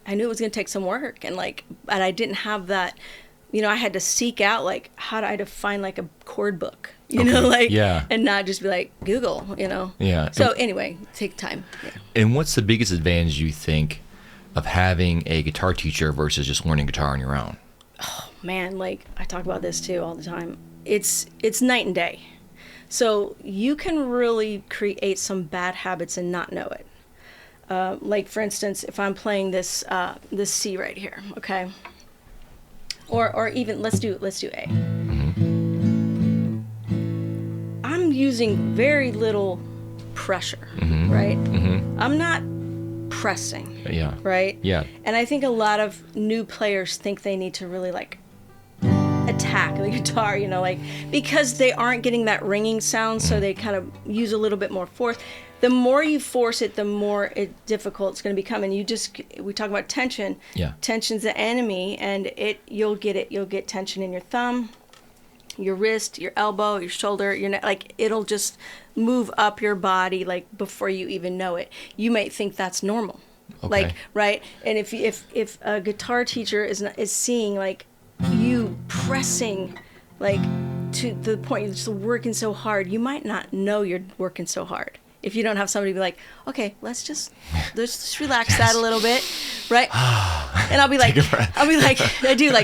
I knew it was going to take some work and I didn't have that, I had to seek out how to find a chord book, and not just be like Google,
Yeah.
So anyway, take time. Yeah.
And what's the biggest advantage you think of having a guitar teacher versus just learning guitar on your own?
Oh man, I talk about this too all the time. It's night and day. So you can really create some bad habits and not know it. For instance, if I'm playing this C right here, okay, or even let's do A.
Mm-hmm.
I'm using very little pressure,
Mm-hmm.
right?
Mm-hmm.
I'm not pressing,
Yeah.
right?
Yeah.
And I think a lot of new players think they need to really attack the guitar, because they aren't getting that ringing sound, so they kind of use a little bit more force. The more you force it, the more difficult it's going to become. And we talk about tension.
Yeah.
Tension's the enemy, and you'll get tension in your thumb, your wrist, your elbow, your shoulder, your neck. It'll just move up your body before you even know it. You might think that's normal.
Okay.
Right? And if a guitar teacher is seeing you pressing to the point you're just working so hard, you might not know you're working so hard if you don't have somebody be like, okay, let's just relax that a little bit, right? And I'll be like, take a breath.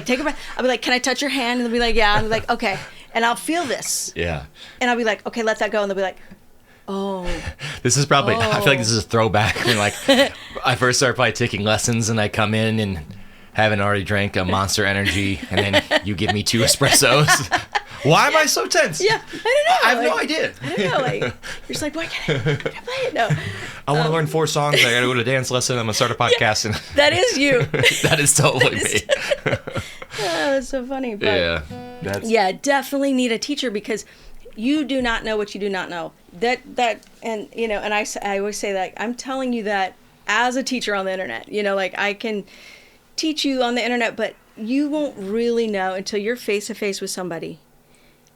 Take a breath. I'll be like, can I touch your hand? And they'll be like, yeah. And I'll be like, okay. And I'll feel this.
Yeah.
And I'll be like, okay, let that go. And they'll be like, oh.
This is probably, I feel like this is a throwback when I first started probably taking lessons and I come in and haven't already drank a Monster Energy and then you give me 2 espressos. Why am I so tense?
Yeah, I don't know.
I have no idea.
I don't know. You're just like, why can't I play it? No.
I want to learn 4 songs. I got to go to a dance lesson. I'm going to start a podcast.
Yeah, that is you.
That is totally me.
That's so funny. But
yeah.
Definitely need a teacher because you do not know what you do not know. And I always say that I'm telling you that as a teacher on the internet. I can teach you on the internet, but you won't really know until you're face to face with somebody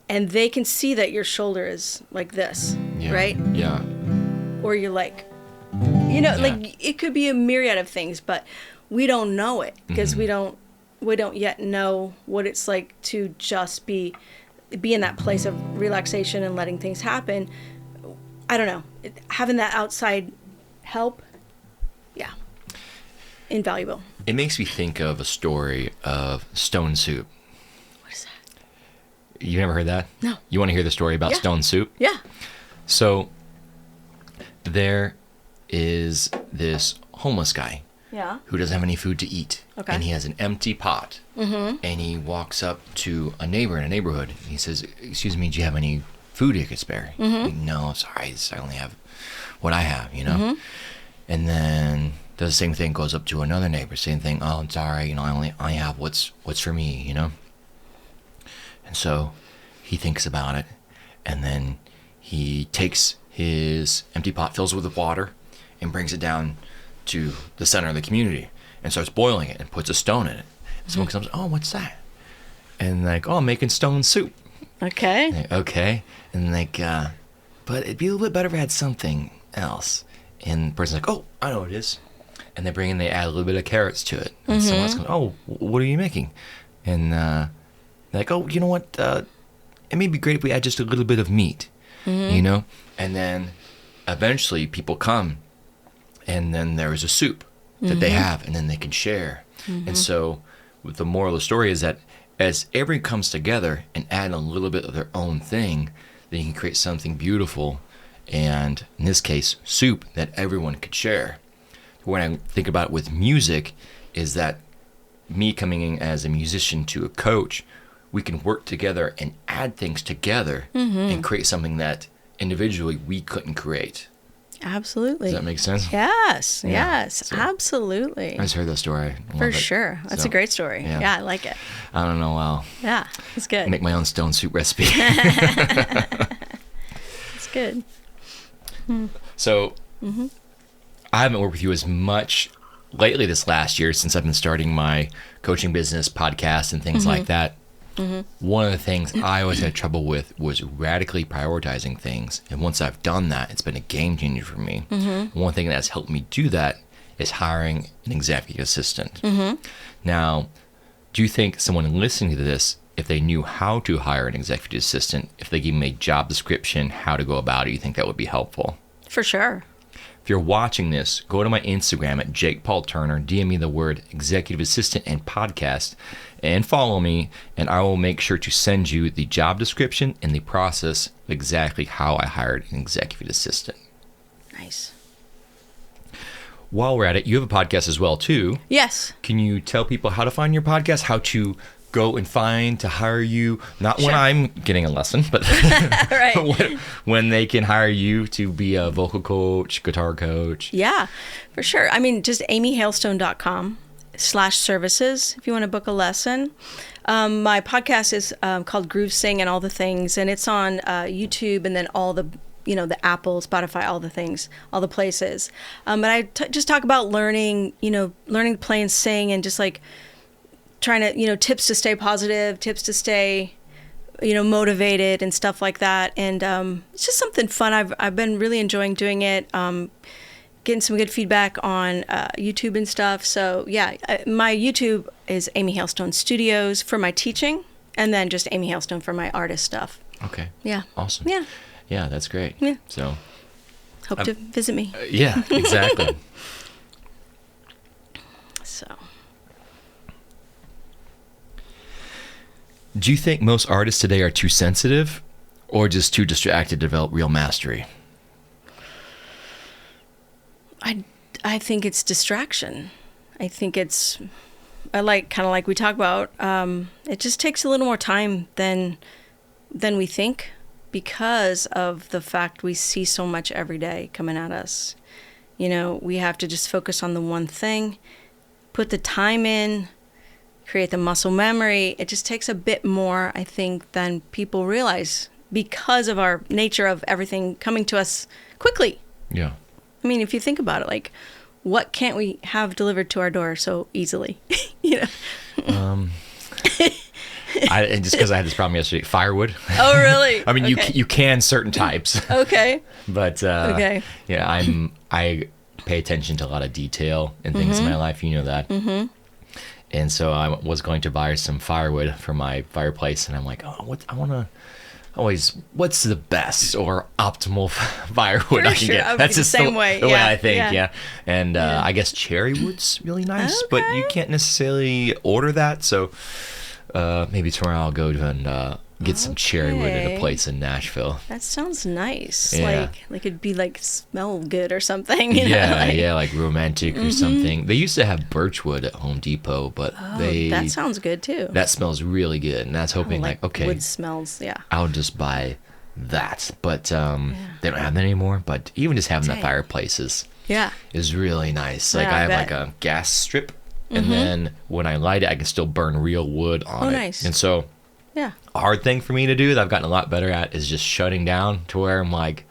and they can see that your shoulder is like this, right?
Yeah.
Or you're it could be a myriad of things, but we don't know it because we don't yet know what it's like to just be in that place of relaxation and letting things happen. I don't know. Having that outside help, invaluable.
It makes me think of a story of stone soup.
What is that?
You never heard that?
No.
You want to hear the story about stone soup?
Yeah.
So there is this homeless guy who doesn't have any food to eat.
Okay.
And he has an empty pot.
Mm-hmm.
And he walks up to a neighbor in a neighborhood. And he says, excuse me, do you have any food you could spare?
Mm-hmm.
Like, no, sorry, I only have what I have,
Mm-hmm.
And then does the same thing, goes up to another neighbor, same thing. Oh, it's all right, I have what's for me, And so he thinks about it, and then he takes his empty pot, fills it with water, and brings it down to the center of the community, and starts boiling it, and puts a stone in it. And someone comes, oh, what's that? And oh, I'm making stone soup.
Okay.
Okay. And but it'd be a little bit better if I had something else. And the person's like, oh, I know what it is. And they add a little bit of carrots to it. And someone else goes, oh, what are you making? And they're like, oh, you know what? It may be great if we add just a little bit of meat, And then eventually people come, and then there is a soup that they have, and then they can share. And so the moral of the story is that as everyone comes together and add a little bit of their own thing, then you can create something beautiful. And in this case, soup that everyone could share. When I think about it with music, is that me coming in as a musician to a coach, we can work together and add things together and create something that individually we couldn't create.
Absolutely.
Does that make sense?
Yes.
Yeah.
Yes.
So,
absolutely.
I just heard that story.
For sure. That's a great story. Yeah, I like it.
I don't know. I'll
it's good.
make my own stone soup recipe.
It's good.
So, I haven't worked with you as much lately this last year since I've been starting my coaching business, podcast, and things like that. One of the things I always had trouble with was radically prioritizing things. And once I've done that, it's been a game changer for me. One thing that's helped me do that is hiring an executive assistant. Now, do you think someone listening to this, if they knew how to hire an executive assistant, if they gave them a job description, how to go about it, you think that would be helpful?
For sure.
If you're watching this, go to my Instagram at Jake Paul Turner, DM me the word executive assistant and podcast, and follow me, and I will make sure to send you the job description and the process of exactly how I hired an executive assistant.
Nice.
While we're at it, you have a podcast as well, too.
Yes.
Can you tell people how to find your podcast, how to go and find to hire you? Not when I'm getting a lesson, but
right.
when they can hire you to be a vocal coach, guitar coach.
Yeah, for sure. I mean, just amyhailstone.com/services if you want to book a lesson. My podcast is called Groove Sing and All the Things, and it's on YouTube and then all the the Apple, Spotify, all the things, all the places. But I just talk about learning to play and sing, and just like trying to, tips to stay positive, tips to stay, motivated and stuff like that. And it's just something fun. I've been really enjoying doing it, getting some good feedback on YouTube and stuff. So yeah, my YouTube is Amy Hailstone Studios for my teaching, and then just Amy Hailstone for my artist stuff.
Okay.
Yeah.
Awesome.
Yeah.
Yeah, that's great.
Yeah.
So
hope to visit me.
Yeah, exactly.
So.
Do you think most artists today are too sensitive or just too distracted to develop real mastery?
I think it's distraction. I think it's kind of like we talk about. It just takes a little more time than we think, because of the fact we see so much every day coming at us. We have to just focus on the one thing, put the time in, create the muscle memory. It just takes a bit more, I think, than people realize, because of our nature of everything coming to us quickly.
Yeah.
I mean, if you think about it, like, what can't we have delivered to our door so easily?
Just because I had this problem yesterday, firewood.
Oh, really?
I mean,
okay.
you can certain types.
Okay.
But
okay.
Yeah, I pay attention to a lot of detail and things in my life. You know that. Mm-hmm. And so I was going to buy some firewood for my fireplace, and I'm like, what's the best or optimal firewood I can get? That's just the way I think, yeah. And I guess cherry wood's really nice, but you can't necessarily order that. So maybe tomorrow I'll go and get some cherry wood at a place in Nashville.
That sounds nice.
Yeah.
Like it'd be like smell good or something.
Like romantic or something. They used to have birchwood at Home Depot, but
that sounds good too.
That smells really good, and that's hoping okay,
wood smells. Yeah,
I'll just buy that. But they don't have that anymore. But even just having that fireplace is really nice. Like I have like a gas strip, and then when I light it, I can still burn real wood on it.
Nice.
And so.
Yeah.
A hard thing for me to do that I've gotten a lot better at is just shutting down to where I'm like,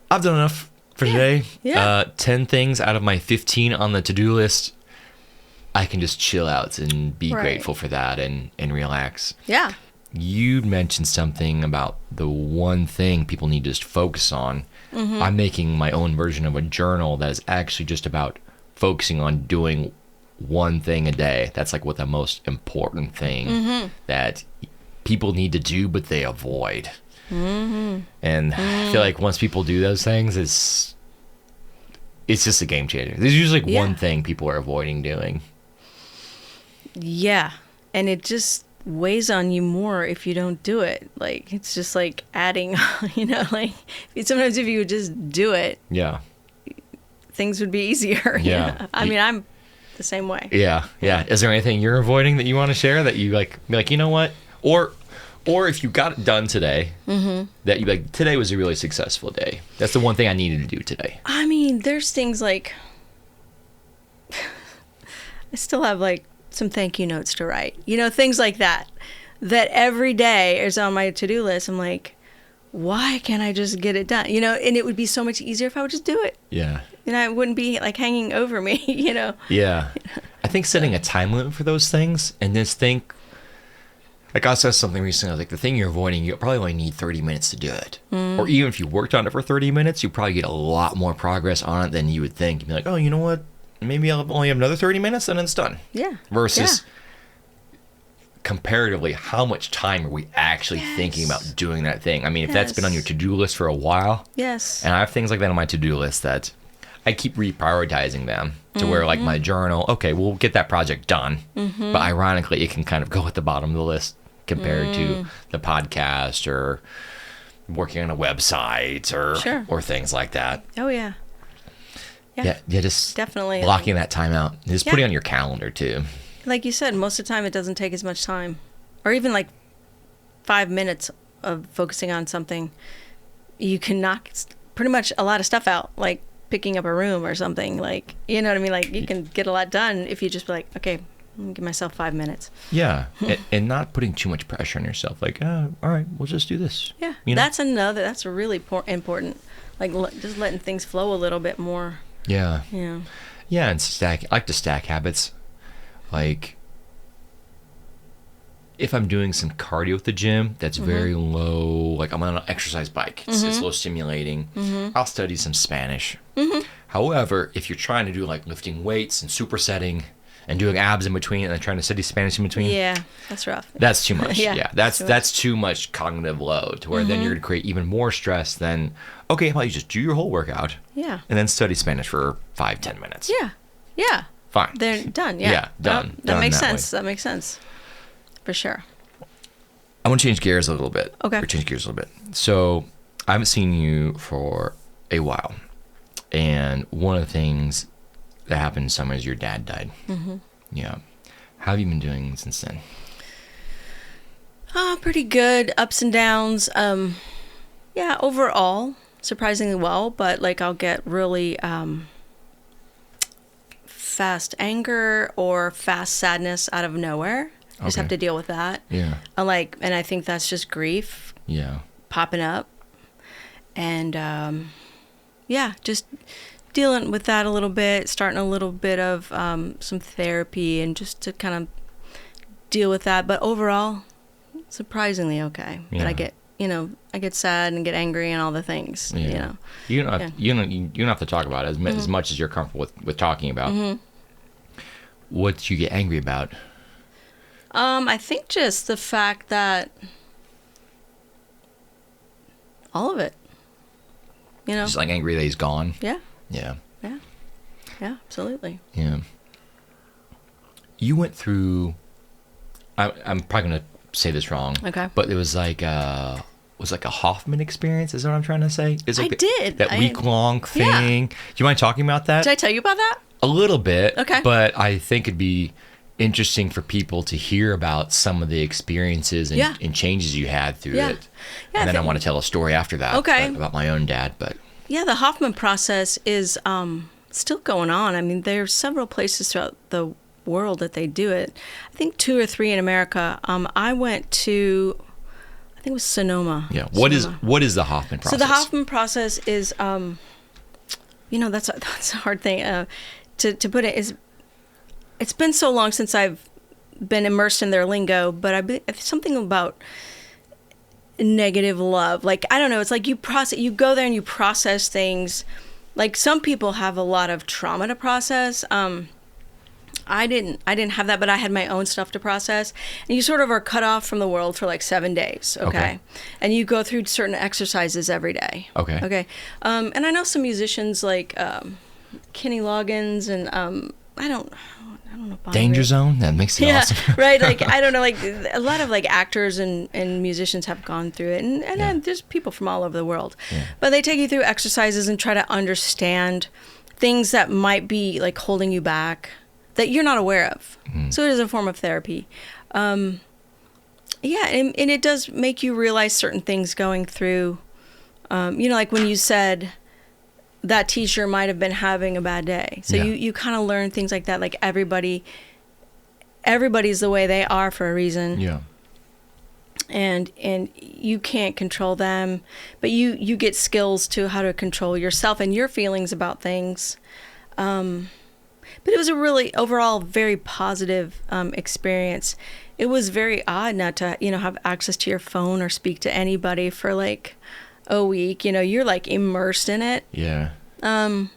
I've done enough for today.
Yeah.
10 things out of my 15 on the to-do list. I can just chill out and be grateful for that and relax.
Yeah.
You mentioned something about the one thing people need to just focus on. Mm-hmm. I'm making my own version of a journal that is actually just about focusing on doing one thing a day. That's like what the most important thing that people need to do, but they avoid. And I feel like once people do those things, it's just a game changer. There's usually like one thing people are avoiding doing.
Yeah. And it just weighs on you more if you don't do it. Like, it's just like adding, like sometimes if you would just do it, things would be easier.
Yeah.
I mean, I'm the same way.
Yeah. Is there anything you're avoiding that you want to share that you like be like, you know what? Or Or if you got it done today, that you like, today was a really successful day. That's the one thing I needed to do today.
I mean, there's things like, I still have like some thank you notes to write, things like that every day is on my to-do list. I'm like, why can't I just get it done? And it would be so much easier if I would just do it.
Yeah.
And it wouldn't be like hanging over me,
Yeah. I think setting a time limit for those things and just think, like I said something recently, like the thing you're avoiding, you probably only need 30 minutes to do it. Or even if you worked on it for 30 minutes, you probably get a lot more progress on it than you would think. You'd be like, oh, you know what? Maybe I'll only have another 30 minutes and it's done.
Yeah.
Versus comparatively, how much time are we actually thinking about doing that thing? I mean, if that's been on your to-do list for a while.
Yes.
And I have things like that on my to-do list that I keep reprioritizing them to where like my journal, okay, we'll get that project done. But ironically, it can kind of go at the bottom of the list compared to the podcast or working on a website or things like that.
Oh, yeah.
Yeah, just
definitely
blocking that time out. Just putting it on your calendar too.
Like you said, most of the time it doesn't take as much time. Or even like 5 minutes of focusing on something. You can knock pretty much a lot of stuff out, like picking up a room or something. Like, you know what I mean? Like you can get a lot done if you just be like, okay, I'm gonna give myself 5 minutes.
Yeah, and not putting too much pressure on yourself. Like, all right, we'll just do this.
Yeah, that's really important. Like just letting things flow a little bit more.
Yeah.
Yeah.
Yeah, and I like to stack habits. Like, if I'm doing some cardio at the gym, that's very low. Like, I'm on an exercise bike. It's low stimulating. I'll study some Spanish. However, if you're trying to do, like, lifting weights and supersetting and doing abs in between and then trying to study Spanish in between.
Yeah, that's rough.
That's too much. That's too much cognitive load to where then you're going to create even more stress than, okay, well, you just do your whole workout.
Yeah.
And then study Spanish for 5-10 minutes.
Yeah. Yeah.
Fine.
They're done. Yeah.
Done.
That makes
that
sense. That makes sense. For sure.
I want to change gears a little bit.
Okay.
Or change gears a little bit. So I haven't seen you for a while. And one of the things that happened in summer is your dad died. Yeah. How have you been doing since then?
Pretty good. Ups and downs. Yeah, overall, surprisingly well. But like I'll get really fast anger or fast sadness out of nowhere. I just have to deal with that.
Yeah.
And I think that's just grief.
Yeah.
Popping up. And just dealing with that a little bit, starting a little bit of some therapy and just to kind of deal with that. But overall, surprisingly okay.
Yeah.
But I get sad and get angry and all the things.
Yeah. You don't have to talk about it as much as you're comfortable with talking about. What do you get angry about?
I think just the fact that all of it.
Just like angry that he's gone.
Yeah.
Yeah.
Yeah. Yeah, absolutely.
Yeah. You went through, I'm probably going to say this wrong.
Okay.
But it was like a Hoffman experience, is what I'm trying to say? It's like that week-long thing. Do you mind talking about that?
Did I tell you about that?
A little bit.
Okay.
But I think it'd be interesting for people to hear about some of the experiences and changes you had through it. Yeah, and then I want to tell a story after that about my own dad. But
yeah, the Hoffman Process is still going on. I mean, there's several places throughout the world that they do it. I think 2 or 3 in America. I went to, I think it was Sonoma.
Yeah. What is the Hoffman Process?
So the Hoffman Process is, that's a hard thing to put it. Is it's been so long since I've been immersed in their lingo, but it's something about negative love. Like, I don't know. It's like you go there and you process things. Like some people have a lot of trauma to process. I didn't have that, but I had my own stuff to process. And you sort of are cut off from the world for like 7 days. Okay. And you go through certain exercises every day. Okay. And I know some musicians like Kenny Loggins and I don't know.
Danger Zone? That makes it awesome.
Right. Like, I don't know, like a lot of like actors and musicians have gone through it. And then there's people from all over the world. Yeah. But they take you through exercises and try to understand things that might be like holding you back that you're not aware of. So it is a form of therapy. Yeah, and it does make you realize certain things going through, like when you said that teacher might have been having a bad day. So you kind of learn things like that, like everybody's the way they are for a reason.
Yeah.
And you can't control them, but you get skills to how to control yourself and your feelings about things. But it was a really overall very positive experience. It was very odd not to, have access to your phone or speak to anybody for like a week. You're like immersed in it.
Yeah.
But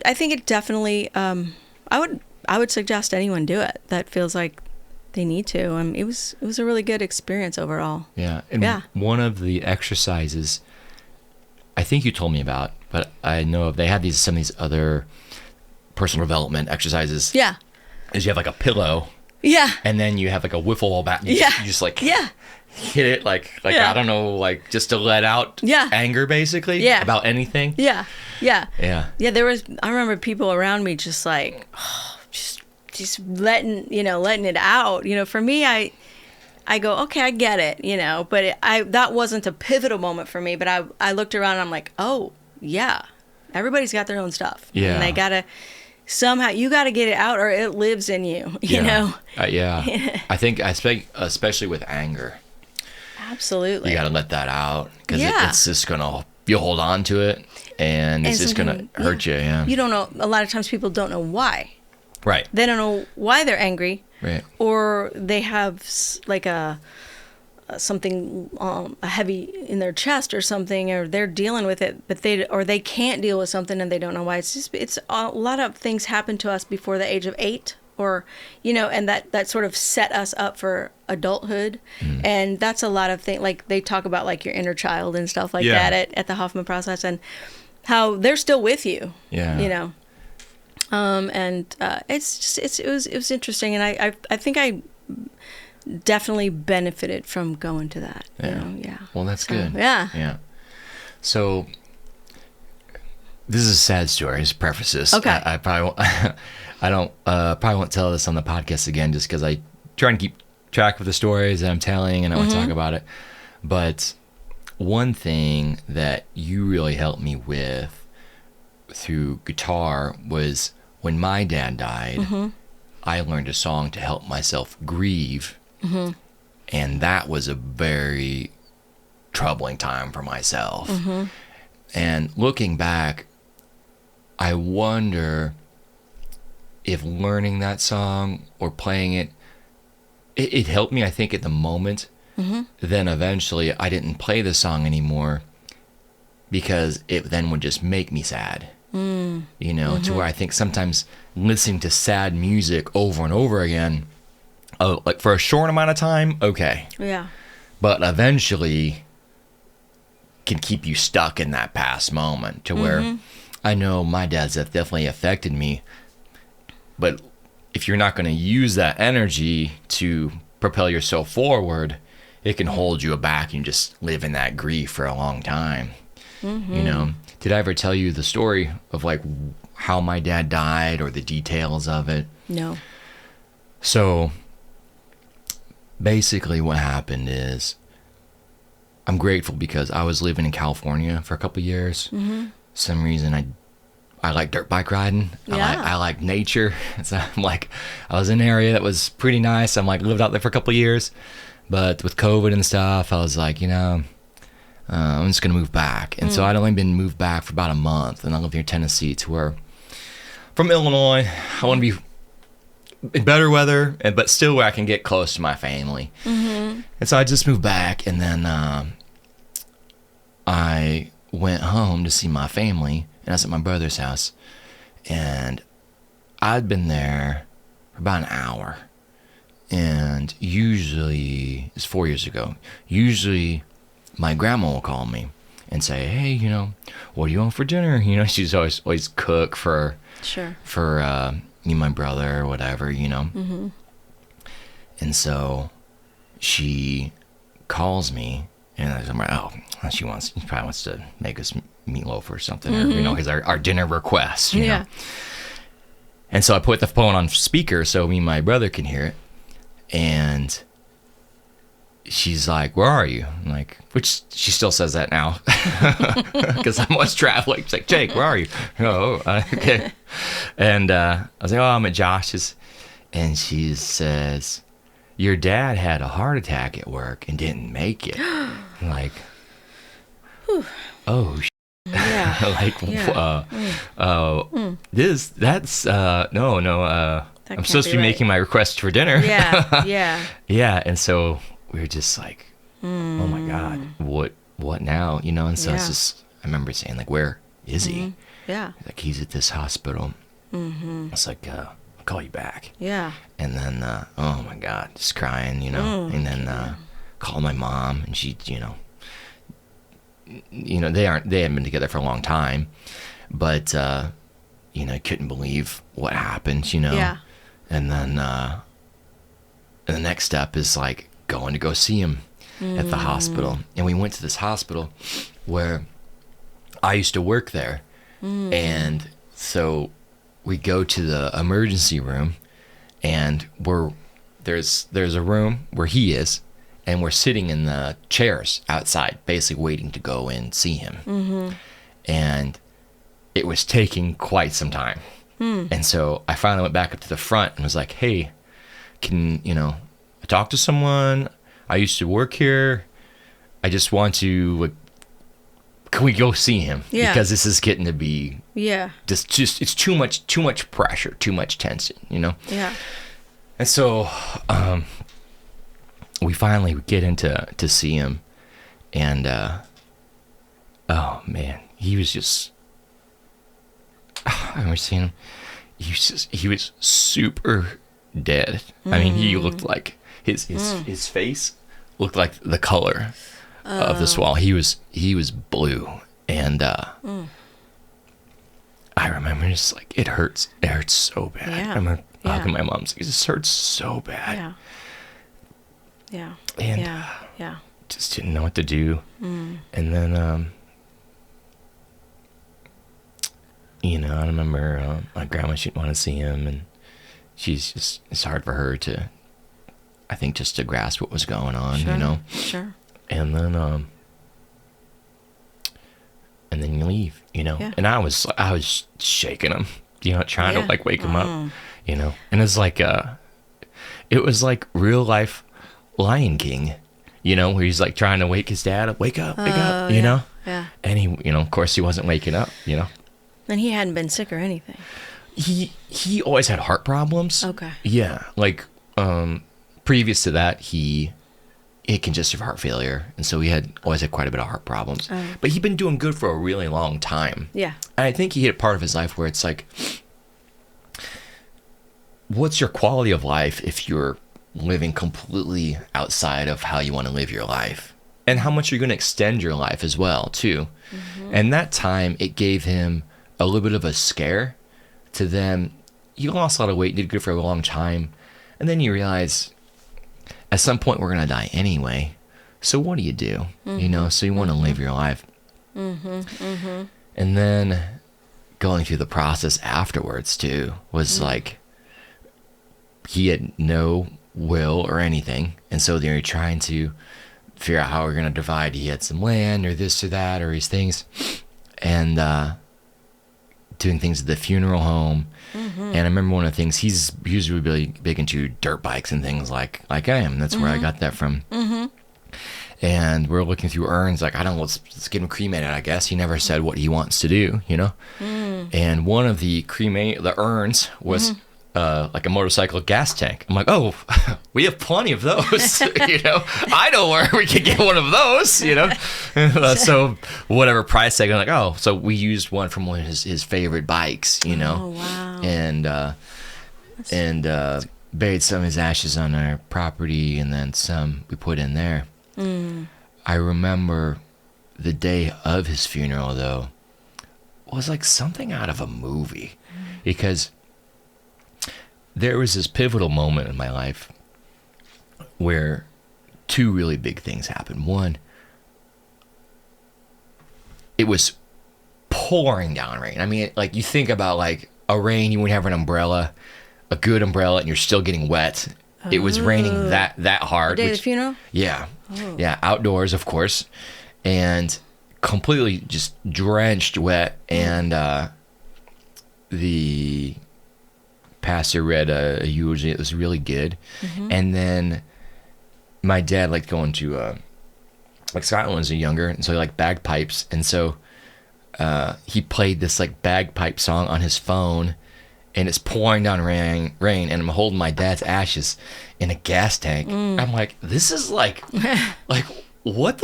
I think it definitely, I would suggest anyone do it that feels like they need to. It was a really good experience overall.
Yeah. And one of the exercises I think you told me about, but I know they had some of these other personal development exercises.
Yeah.
Is you have like a pillow.
Yeah.
And then you have like a wiffle ball bat. You just like hit it like I don't know, like just to let out anger basically about anything.
Yeah. Yeah.
Yeah.
Yeah, I remember people around me just like just letting it out. For me, I go, okay, I get it, but that wasn't a pivotal moment for me, but I looked around and I'm like, oh, yeah. Everybody's got their own stuff.
Yeah.
And they got to somehow, you got to get it out or it lives in you, you know?
Yeah. I think especially with anger.
Absolutely.
You got to let that out because it's just you'll hold on to it and it's just going to hurt you. Yeah.
You don't know. A lot of times people don't know why.
Right.
They don't know why they're angry.
Right.
Or they have like something a heavy in their chest or something, or they're dealing with it, but they can't deal with something and they don't know why. It's a lot of things happen to us before the age of 8, or and that sort of set us up for adulthood. And that's a lot of things, like they talk about like your inner child and stuff like that at the Hoffman Process, and how they're still with you.
Yeah.
It was interesting, and I think I definitely benefited from going to that.
Well, that's good.
Yeah.
So this is a sad story. Just preface this.
Okay.
I probably won't, probably won't tell this on the podcast again, just because I try and keep track of the stories that I'm telling, and I want to talk about it. But one thing that you really helped me with through guitar was when my dad died. I learned a song to help myself grieve. And that was a very troubling time for myself. And looking back, I wonder if learning that song or playing it helped me, I think, at the moment. Then eventually I didn't play the song anymore because it then would just make me sad. To where I think sometimes listening to sad music over and over again, like for a short amount of time, okay.
Yeah.
But eventually can keep you stuck in that past moment to where I know my dad's death definitely affected me. But if you're not going to use that energy to propel yourself forward, it can hold you back and just live in that grief for a long time. Did I ever tell you the story of like how my dad died or the details of it?
No.
So basically what happened is I'm grateful because I was living in California for a couple of years. Some reason I like dirt bike riding. I like nature. So I was in an area that was pretty nice. I'm lived out there for a couple of years, but with COVID and stuff, I was like, I'm just going to move back. And so I'd only been moved back for about a month, and I lived here in Tennessee, to where from Illinois, I want to be in better weather, but still where I can get close to my family. And so I just moved back, and then I went home to see my family, and I was at my brother's house, and I'd been there for about an hour. And usually, it's 4 years ago, my grandma will call me and say, hey, what do you want for dinner? She's always cook for me and my brother or whatever, And so she calls me, and I'm like, oh, she probably wants to make us meatloaf or something, or, because our dinner request, know. And so I put the phone on speaker so me and my brother can hear it. And she's like, where are you? I'm like, which she still says that now because I'm always traveling. She's like, Jake, where are you? Oh, okay. And I was like, oh, I'm at Josh's. And she says, your dad had a heart attack at work and didn't make it. I'm like, oh,
Yeah.
like,
Yeah.
that's, no, I'm
can't
supposed to be
be right.
making my request for dinner.
Yeah. Yeah.
Yeah. And so we were just like, oh my God, what now? You know? And so it's
Yeah.
just, I remember saying like, where is he?
Yeah.
Like, he's at this hospital. It's like, I'll call you back.
Yeah.
And then, oh my God, just crying, you know, and then, called my mom, and she, you know, they haven't been together for a long time, but, you know, couldn't believe what happened, you know?
Yeah.
And then, and the next step is like going to go see him at the hospital. And we went to this hospital where I used to work there. And so we go to the emergency room, and there's a room where he is, and we're sitting in the chairs outside, basically waiting to go and see him. And it was taking quite some time. And so I finally went back up to the front and was like, hey, can, you know, I talk to someone? I used to work here. I just want to, like, can we go see him?
Yeah.
Because this is getting to be
Yeah.
just it's too much pressure, too much tension, you know?
Yeah.
And so we finally get to see him, and oh man, he was just, I remember seeing him. He was super dead. I mean, he looked like his face looked like the color of the swallow. He was blue, and I remember just like, it hurts so bad.
Yeah.
I remember
Yeah.
talking to my mom, like, this hurts so bad.
Yeah. Yeah.
And
Yeah. Yeah.
just didn't know what to do. And then you know, I remember my grandma, she didn't want to see him, and it's hard for her to, I think, just to grasp what was going on,
Sure.
you know?
Sure.
And then you leave, you know?
Yeah.
And I was shaking him, you know, trying to
Yeah.
like wake him up, you know? And it's like, it was like real life Lion King, you know, where he's like trying to wake his dad up, wake up, you know?
Yeah.
And he, you know, of course he wasn't waking up, you know?
And he hadn't been sick or anything.
He always had heart problems.
Okay.
Yeah. Like, previous to that, he had congestive heart failure. And so he always had quite a bit of heart problems. But he'd been doing good for a really long time.
Yeah.
And I think he hit a part of his life where it's like, what's your quality of life if you're living completely outside of how you want to live your life? And how much you're going to extend your life as well, too. And that time, it gave him a little bit of a scare to them. You lost a lot of weight, did good for a long time. And then you realize, at some point, we're going to die anyway. So what do? You know, so you want to live your life. And then going through the process afterwards, too, was like, he had no will or anything. And so they were trying to figure out how we're going to divide. He had some land or this or that or these things. And doing things at the funeral home. And I remember one of the things, he's usually really big into dirt bikes and things like I am. That's where I got that from. And we're looking through urns, like, I don't know, let's get him cremated, I guess. He never said what he wants to do, you know? And one of the urns was like a motorcycle gas tank. I'm like, oh, we have plenty of those, you know? I know where we can get one of those, you know? So whatever price tag, I'm like, oh, so we used one from one of his favorite bikes, you know?
Oh, wow.
And buried some of his ashes on our property, and then some we put in there. I remember the day of his funeral, though, was like something out of a movie, because there was this pivotal moment in my life where two really big things happened. One, it was pouring down rain. I mean, like, you think about like a rain, you wouldn't have an umbrella, a good umbrella, and you're still getting wet. It was raining that hard.
The day of the funeral?
Yeah. Yeah, outdoors, of course. And completely just drenched wet. And the pastor read a eulogy. It was really good. And then my dad liked going to like Scotland when he was younger, and so he liked bagpipes. And so he played this like bagpipe song on his phone, and it's pouring down rain, and I'm holding my dad's ashes in a gas tank. I'm like, this is like what the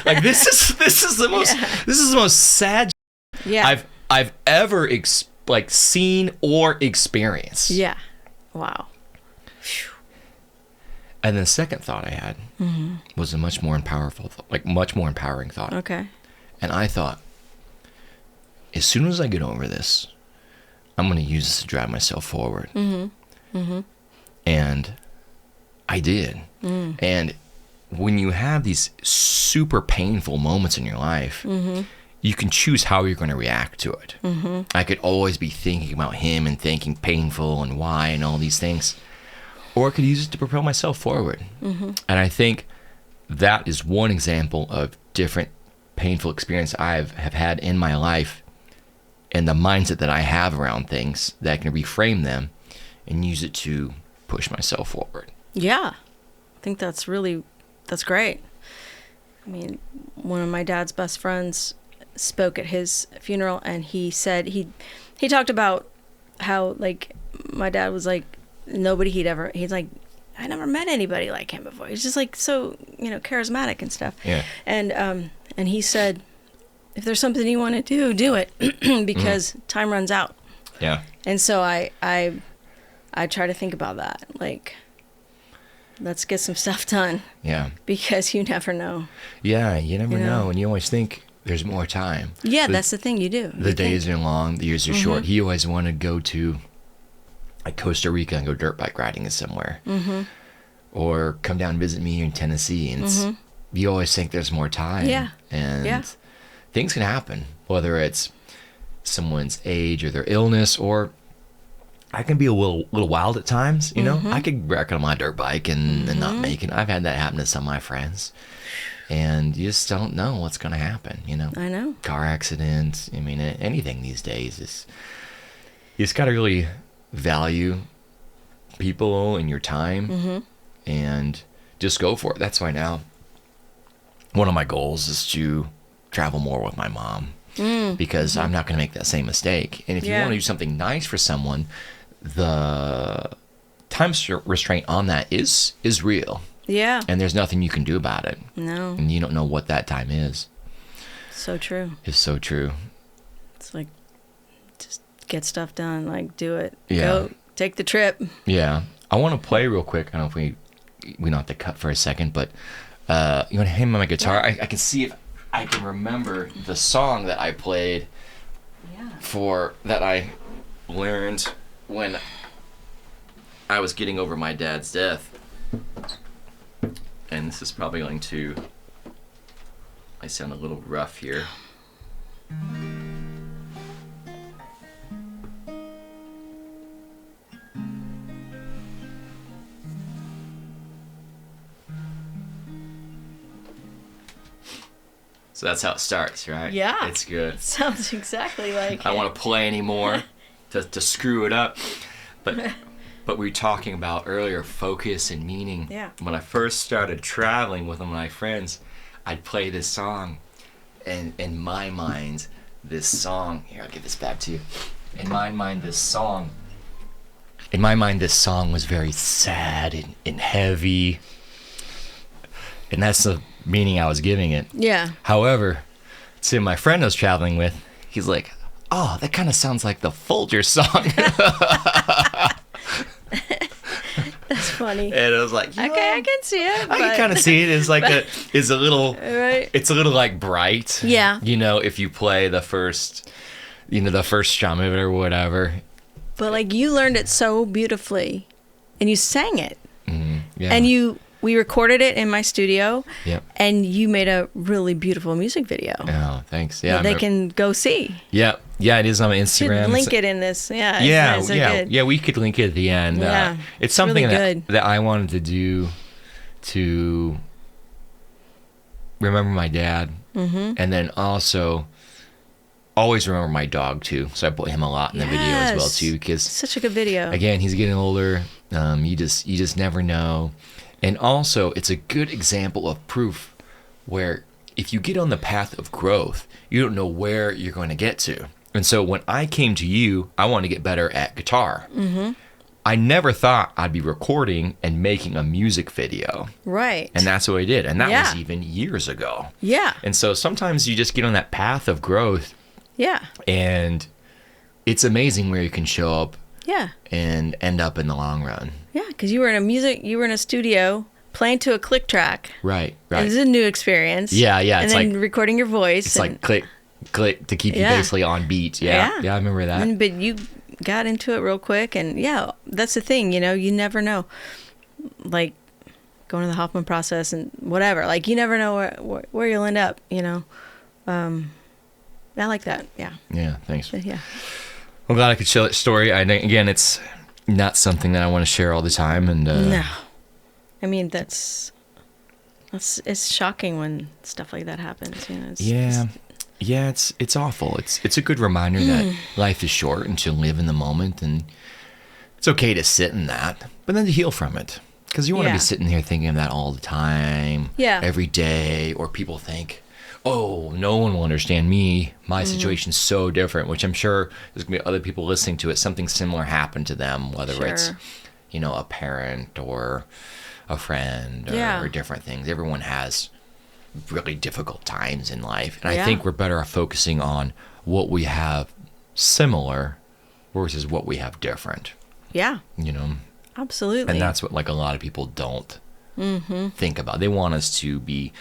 like this is the most this is the most sad I've ever seen or experienced.
Yeah. Wow.
And then the second thought I had was a much more empowering thought.
Okay.
And I thought, as soon as I get over this, I'm going to use this to drive myself forward. And I did. And when you have these super painful moments in your life, you can choose how you're going to react to it. I could always be thinking about him and thinking painful and why and all these things. Or I could use it to propel myself forward. And I think that is one example of different painful experience I have had in my life, and the mindset that I have around things, that I can reframe them and use it to push myself forward.
Yeah. I think that's great. I mean, one of my dad's best friends spoke at his funeral, and he said he talked about how, like, my dad was like, he's like, I never met anybody like him before. He's just like so, charismatic and stuff.
Yeah.
And he said, if there's something you want to do it because time runs out.
Yeah.
And so I try to think about that. Like, let's get some stuff done.
Yeah.
Because you never know.
Yeah, you never know. And you always think there's more time.
Yeah, that's the thing you do.
The days are long, the years are short. He always wanted to go to like Costa Rica and go dirt bike riding somewhere, or come down and visit me here in Tennessee. And you always think there's more time.
Yeah.
And things can happen, whether it's someone's age or their illness, or I can be a little wild at times. I could wreck on my dirt bike and not make it. I've had that happen to some of my friends, and you just don't know what's going to happen.
I know.
Car accidents. I mean, anything these days is. You just got to really value people and your time, and just go for it. That's why now one of my goals is to travel more with my mom, because I'm not going to make that same mistake. And if you want to do something nice for someone, the time restraint on that is real.
Yeah.
And there's nothing you can do about it.
No.
And you don't know what that time is.
So true.
It's so true.
It's like, just get stuff done. Like, do it.
Yeah.
Go take the trip.
Yeah. I want to play real quick. I don't know if we don't have to cut for a second, but you want to hand me my guitar? Yeah. I can see if I can remember the song that I played that I learned when I was getting over my dad's death. And this is probably going to, I sound a little rough here. So that's how it starts, right?
Yeah.
It's good.
It sounds exactly like
I don't want to play anymore to screw it up. But we were talking about earlier focus and meaning.
Yeah.
When I first started traveling with one of my friends, I'd play this song, and in my mind, this song, here, I'll give this back to you. In my mind, this song was very sad and heavy. And that's the meaning I was giving it.
Yeah.
However, to my friend I was traveling with, he's like, oh, that kind of sounds like the Folger song.
That's funny.
And I was like,
okay, I can see it.
I can kind of see it. It's like it's a little,
right.
It's a little like bright.
Yeah.
If you play the first strum of it or whatever.
But like, you learned it so beautifully, and you sang it.
Yeah.
And you we recorded it in my studio.
Yep.
And you made a really beautiful music video.
Oh, thanks. Yeah.
That they can go see.
Yeah. Yeah, it is on Instagram.
Should link it in this. Yeah.
Yeah,
it's so
yeah,
good.
yeah. We could link it at the end.
Yeah,
it's something
really
that I wanted to do to remember my dad, and then also always remember my dog too. So I put him a lot in the video as well too, because
such a good video.
Again, he's getting older. You just never know, and also it's a good example of proof where if you get on the path of growth, you don't know where you're going to get to. And so when I came to you, I wanted to get better at guitar. Mm-hmm. I never thought I'd be recording and making a music video.
Right.
And that's what I did. And that was even years ago.
Yeah.
And so sometimes you just get on that path of growth.
Yeah.
And it's amazing where you can show up.
Yeah.
And end up in the long run.
Yeah, because you were in a studio playing to a click track.
Right.
And this is a new experience.
Yeah.
And then recording your voice.
It's like click to keep you basically on beat. Yeah, I remember that.
But you got into it real quick, and that's the thing, you never know. Like going to the Hoffman Process and whatever, like you never know where you'll end up, I like that.
Yeah, thanks.
Yeah.
I'm glad I could share that story. Again, it's not something that I want to share all the time, and
no, I mean it's shocking when stuff like that happens.
It's awful. It's a good reminder that life is short and to live in the moment, and it's okay to sit in that, but then to heal from it. Because you want to be sitting here thinking of that all the time, every day, or people think, oh, no one will understand me. My situation's so different, which I'm sure there's going to be other people listening to it. Something similar happened to them, whether it's, a parent or a friend or different things. Everyone has really difficult times in life, and I think we're better off focusing on what we have similar versus what we have different.
Absolutely.
And that's what a lot of people don't think about. They want us to be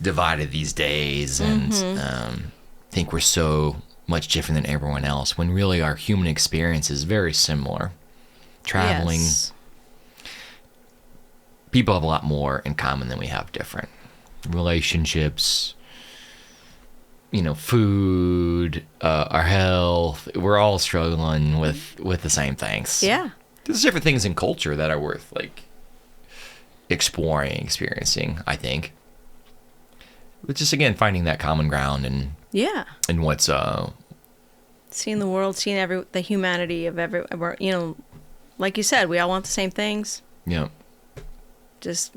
divided these days and think we're so much different than everyone else, when really our human experience is very similar. Traveling, people have a lot more in common than we have different. Relationships, food, our health, we're all struggling with the same things. There's different things in culture that are worth exploring, experiencing, I think. But just again finding that common ground and what's
seeing the world, seeing the humanity of like you said, we all want the same things. Just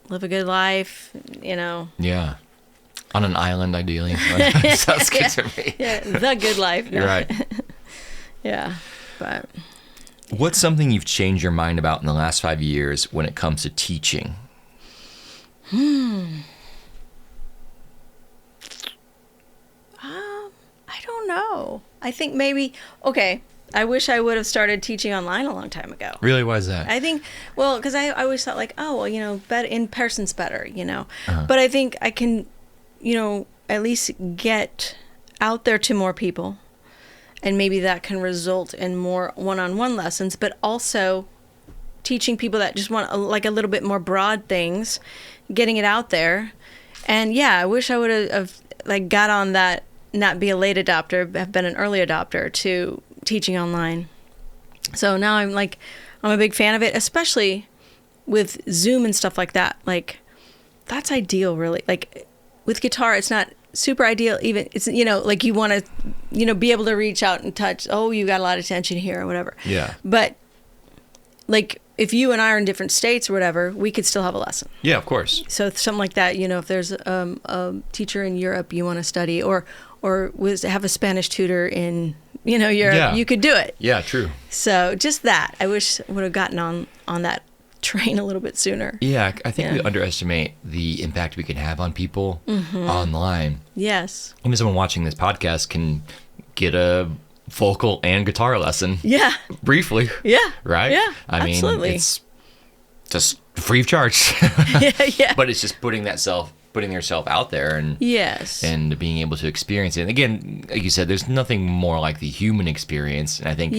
live a good life,
Yeah. On an island, ideally. Sounds good to me.
The good life.
You're right.
But...
What's something you've changed your mind about in the last 5 years when it comes to teaching?
I don't know. I think maybe, I wish I would have started teaching online a long time ago.
Really? Why is that?
I think, because I always thought better in person's better, But I think I can, at least get out there to more people, and maybe that can result in more one-on-one lessons, but also teaching people that just want a little bit more broad things, getting it out there. And I wish I would have got on that, not be a late adopter, have been an early adopter to teaching online. So now I'm a big fan of it, especially with Zoom and stuff like that. That's ideal, really. With guitar, it's not super ideal. Even it's you want to be able to reach out and touch. Oh, you got a lot of tension here or whatever.
Yeah.
But if you and I are in different states or whatever, we could still have a lesson.
Yeah, of course.
So something like that. If there's a teacher in Europe you want to study, or have a Spanish tutor in Europe, you could do it.
Yeah, true.
So just that, I wish I would have gotten on that train a little bit sooner.
Yeah, I think we underestimate the impact we can have on people online.
Yes.
Even someone watching this podcast can get a vocal and guitar lesson.
Yeah.
Briefly.
Yeah.
Right?
Yeah.
I mean,
absolutely.
it's just free of charge.
Yeah.
But it's just putting yourself out there and being able to experience it. And again, like you said, there's nothing more like the human experience. And I think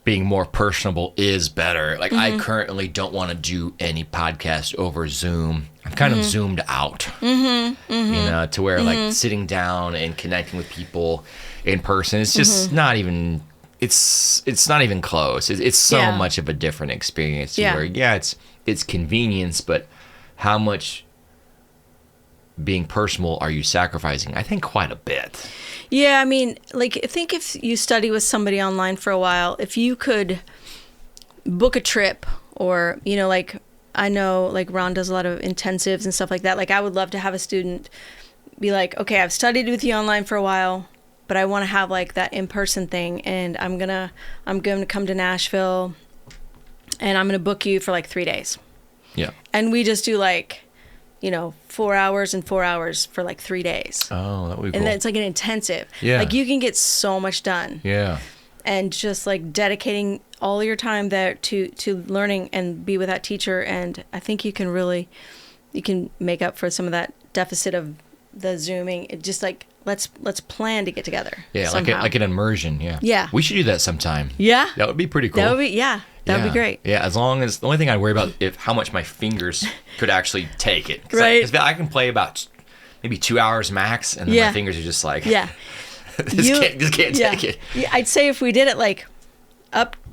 being more personable is better. Like I currently don't want to do any podcast over Zoom. I'm kind of zoomed out, you know, to where like sitting down and connecting with people in person, it's just not even, it's not even close. It's so much of a different experience to where, it's convenience, but how much being personal are you sacrificing? I think quite a bit.
Yeah, I mean, like, I think if you study with somebody online for a while, if you could book a trip or, you know, like, I know, like, Ron does a lot of intensives and stuff like that. Like, I would love to have a student be like, okay, I've studied with you online for a while, but I want to have, like, that in-person thing, and I'm gonna come to Nashville, and I'm gonna book you for, like, 3 days.
Yeah.
And we just do, like, you know, 4 hours and 4 hours for like 3 days.
Oh, that would be cool.
And then it's like an intensive.
Yeah.
Like you can get so much done.
Yeah.
And just like dedicating all your time there to learning and be with that teacher. And I think you can make up for some of that deficit of the Zooming. It just like, let's plan to get together.
Yeah.
Somehow.
Like an immersion. Yeah.
Yeah.
We should do that sometime.
Yeah.
That would be pretty cool.
That would be great.
Yeah, as long as the only thing I'd worry about is how much my fingers could actually take it.
Right.
Because I can play about maybe 2 hours max, and then my fingers are just like, this can't take it.
Yeah, I'd say if we did it like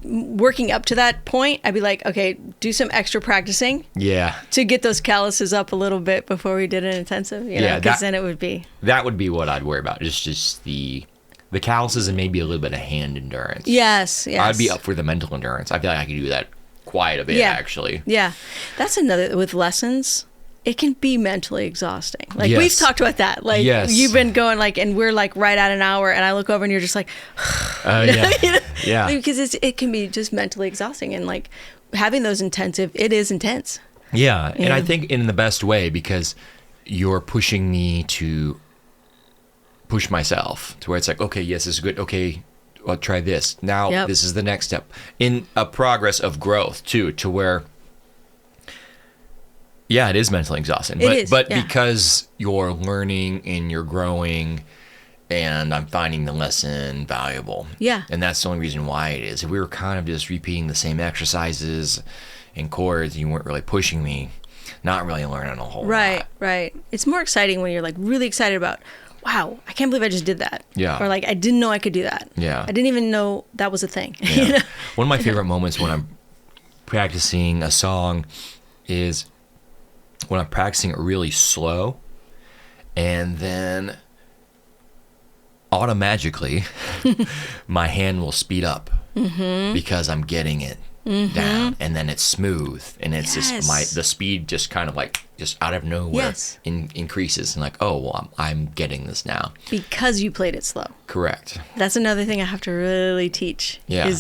working up to that point, I'd be like, okay, do some extra practicing.
Yeah.
To get those calluses up a little bit before we did an intensive. You know, because then it would be.
That would be what I'd worry about. Just the calluses and maybe a little bit of hand endurance.
Yes.
I'd be up for the mental endurance. I feel like I could do that quite a bit, actually.
Yeah. That's another, with lessons, it can be mentally exhausting. Like, we've talked about that. Like, you've been going, like, and we're, like, right at an hour, and I look over, and you're just like,
yeah.
Because it can be just mentally exhausting. And, like, having those it is intense.
Yeah. And I think in the best way, because you're pushing me to push myself to where it's like, okay, yes, this is good. Okay, I'll try this. Now this is the next step in a progress of growth too, to where, it is mentally exhausting, but because you're learning and you're growing and I'm finding the lesson valuable. Yeah. And that's the only reason why it is. If we were kind of just repeating the same exercises and chords, and you weren't really pushing me, not really learning a whole lot.
Right. It's more exciting when you're like really excited about, wow, I can't believe I just did that.
Yeah.
Or like, I didn't know I could do that.
Yeah.
I didn't even know that was a thing.
Yeah.
You know?
One of my favorite moments when I'm practicing a song is when I'm practicing it really slow, and then automatically my hand will speed up because I'm getting it down, and then it's smooth, and it's just the speed just kind of like just out of nowhere increases, and like, oh well, I'm getting this now
because you played it slow.
Correct.
That's another thing I have to really teach.
Yeah.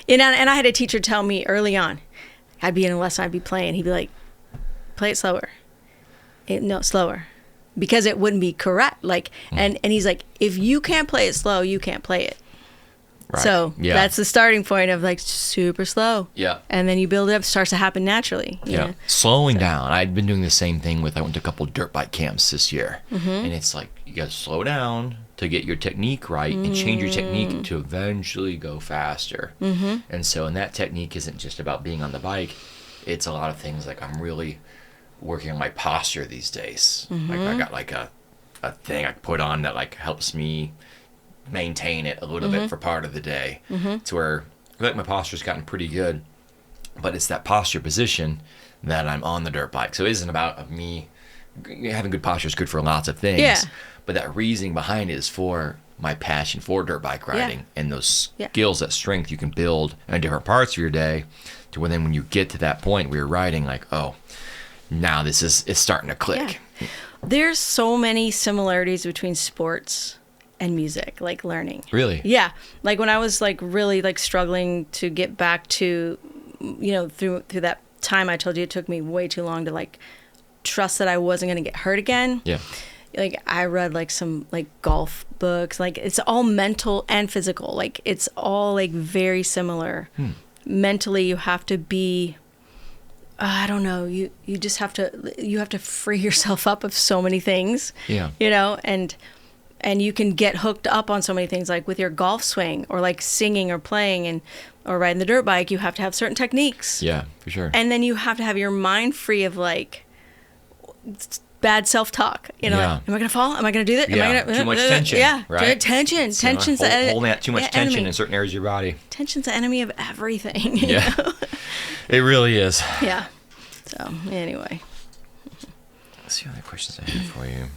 And I had a teacher tell me early on, I'd be in a lesson, I'd be playing, he'd be like, play it slower. No, slower. Because it wouldn't be correct. Like, and he's like, if you can't play it slow, you can't play it. Right. So that's the starting point of like super slow. Yeah. And then you build it up, it starts to happen naturally.
Yeah. Slowing down. I'd been doing the same thing I went to a couple dirt bike camps this year. And it's like, you got to slow down to get your technique right and change your technique to eventually go faster. And so, and that technique isn't just about being on the bike. It's a lot of things like I'm really working on my posture these days. Like I got like a thing I put on that like helps me maintain it a little bit for part of the day, to where I feel like my posture's gotten pretty good, but it's that posture position that I'm on the dirt bike. So it isn't about me having good posture is good for lots of things, but that reasoning behind it is for my passion for dirt bike riding and those skills, that strength you can build in different parts of your day, to where then when you get to that point where you're riding, like, oh, now it's starting to click.
Yeah. There's so many similarities between sports and music, like learning.
Really?
Yeah. Like when I was like really like struggling to get back to, you know, through that time I told you it took me way too long to like trust that I wasn't going to get hurt again. Yeah. Like I read like some like golf books, like it's all mental and physical. Like it's all like very similar. Mentally you have to be, I don't know, you just have to free yourself up of so many things. Yeah. You know, and and you can get hooked up on so many things, like with your golf swing or like singing or playing or riding the dirt bike. You have to have certain techniques.
Yeah, for sure.
And then you have to have your mind free of like bad self-talk. You know,
Yeah.
like, am I going to fall? Am I going to do that?
Yeah,
Am I gonna,
too much tension.
Yeah,
right?
tension.
So
Tension's the
holding that too much tension
enemy.
in certain areas of your body.
Tension's the enemy of everything. you
Yeah,
know?
it really is.
Yeah. So anyway.
Let's see what other questions I have for you.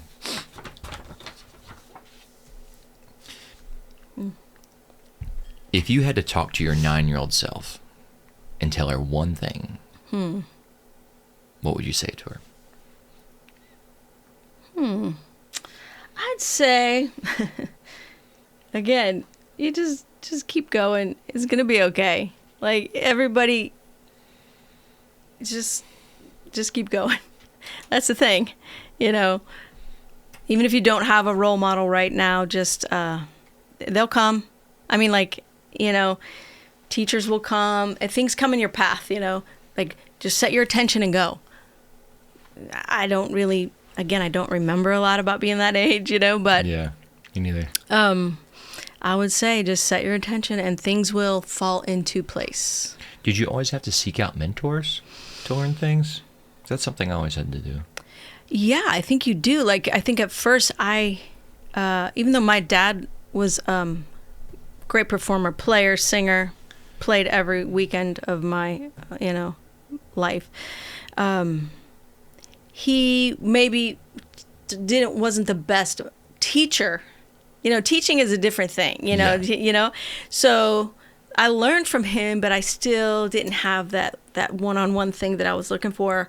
If you had to talk to your 9-year-old self and tell her one thing, what would you say to her?
I'd say, again, you just keep going. It's gonna be okay. Like everybody, just keep going. That's the thing, you know. Even if you don't have a role model right now, just they'll come. I mean, like, you know, teachers will come and things come in your path. You know, like just set your attention and go. I don't remember a lot about being that age, you know, but
Yeah, me neither.
I would say just set your attention and things will fall into place.
Did you always have to seek out mentors to learn things? That's something I always had to do.
Yeah, I think you do. Like, I think at first even though my dad was great performer, player, singer, played every weekend of my, life. He maybe wasn't the best teacher. You know, teaching is a different thing,
Yeah.
So I learned from him, but I still didn't have that one-on-one thing that I was looking for.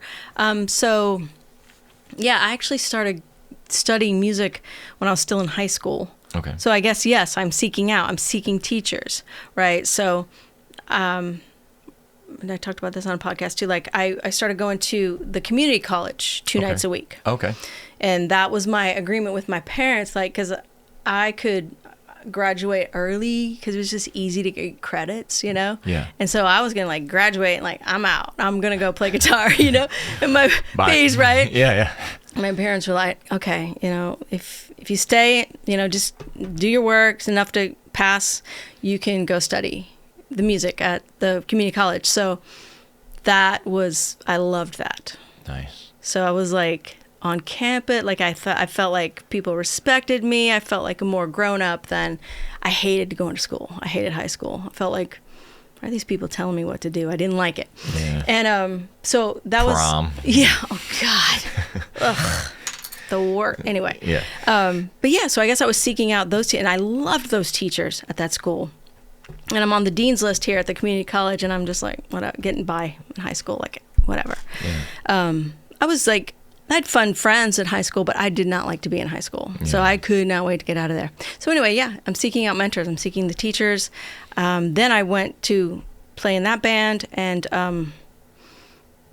So yeah, I actually started studying music when I was still in high school.
Okay.
So I guess, yes, I'm seeking teachers, right? So, and I talked about this on a podcast too. Like I started going to the community college 2 nights a week.
Okay.
And that was my agreement with my parents, like, because I could graduate early because it was just easy to get credits,
Yeah.
And so I was going to like graduate and like, I'm out. I'm going to go play guitar, and my
Bye.
fees, right?
Yeah.
My parents were like, okay, if you stay, just do your work, it's enough to pass, you can go study the music at the community college. So I loved that.
Nice.
So I was like on campus, like I felt like people respected me. I felt like a more grown up than I hated going to school. I hated high school. I felt like, why are these people telling me what to do? I didn't like it.
Yeah.
And so that
Prom.
was, yeah, oh God. Ugh, the worst. Anyway.
Yeah.
But yeah, so I guess I was seeking out those and I loved those teachers at that school. And I'm on the dean's list here at the community college, and I'm just like, whatever, getting by in high school, like whatever.
Yeah.
I was like, I had fun friends in high school, but I did not like to be in high school. Yeah. So I could not wait to get out of there. So anyway, yeah, I'm seeking out mentors. I'm seeking the teachers. Then I went to play in that band and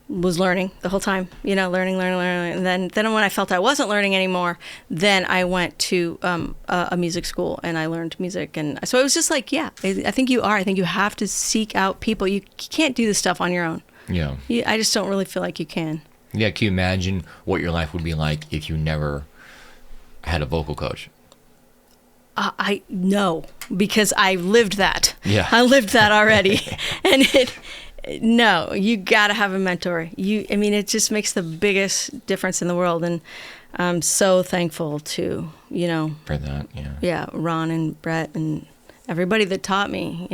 was learning the whole time, learning. And then when I felt I wasn't learning anymore, then I went to a music school and I learned music. And so it was just like, yeah, I think you have to seek out people. You can't do this stuff on your own.
Yeah.
I just don't really feel like you can.
Yeah, can you imagine what your life would be like if you never had a vocal coach?
I know, because I lived that.
Yeah.
I lived that already. And no, you got to have a mentor. It just makes the biggest difference in the world. And I'm so thankful to,
For that, yeah.
Yeah, Ron and Brett and everybody that taught me,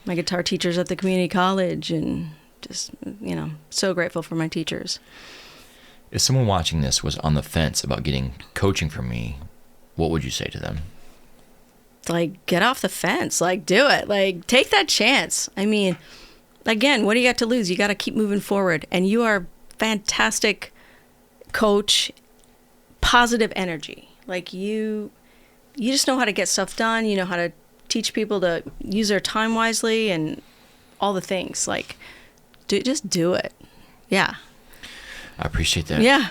my guitar teachers at the community college, and just, so grateful for my teachers.
If someone watching this was on the fence about getting coaching from me, what would you say to them?
Like, get off the fence. Like, do it. Like, take that chance. Again, what do you got to lose? You got to keep moving forward. And you are a fantastic coach, positive energy. Like, you just know how to get stuff done. You know how to teach people to use their time wisely and all the things. Like, just do it. Yeah.
I appreciate that.
Yeah.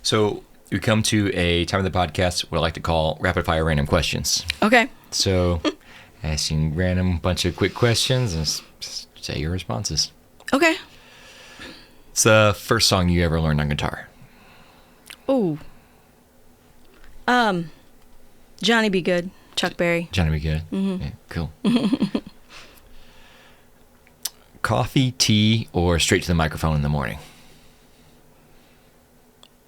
So we come to a time of the podcast what I like to call rapid fire random questions.
Okay.
So asking random bunch of quick questions and just say your responses.
Okay.
It's the first song you ever learned on guitar.
Oh. Johnny Be Good, Chuck Berry.
Johnny Be Good. Mm-hmm. Yeah, cool. Coffee, tea, or straight to the microphone in the morning?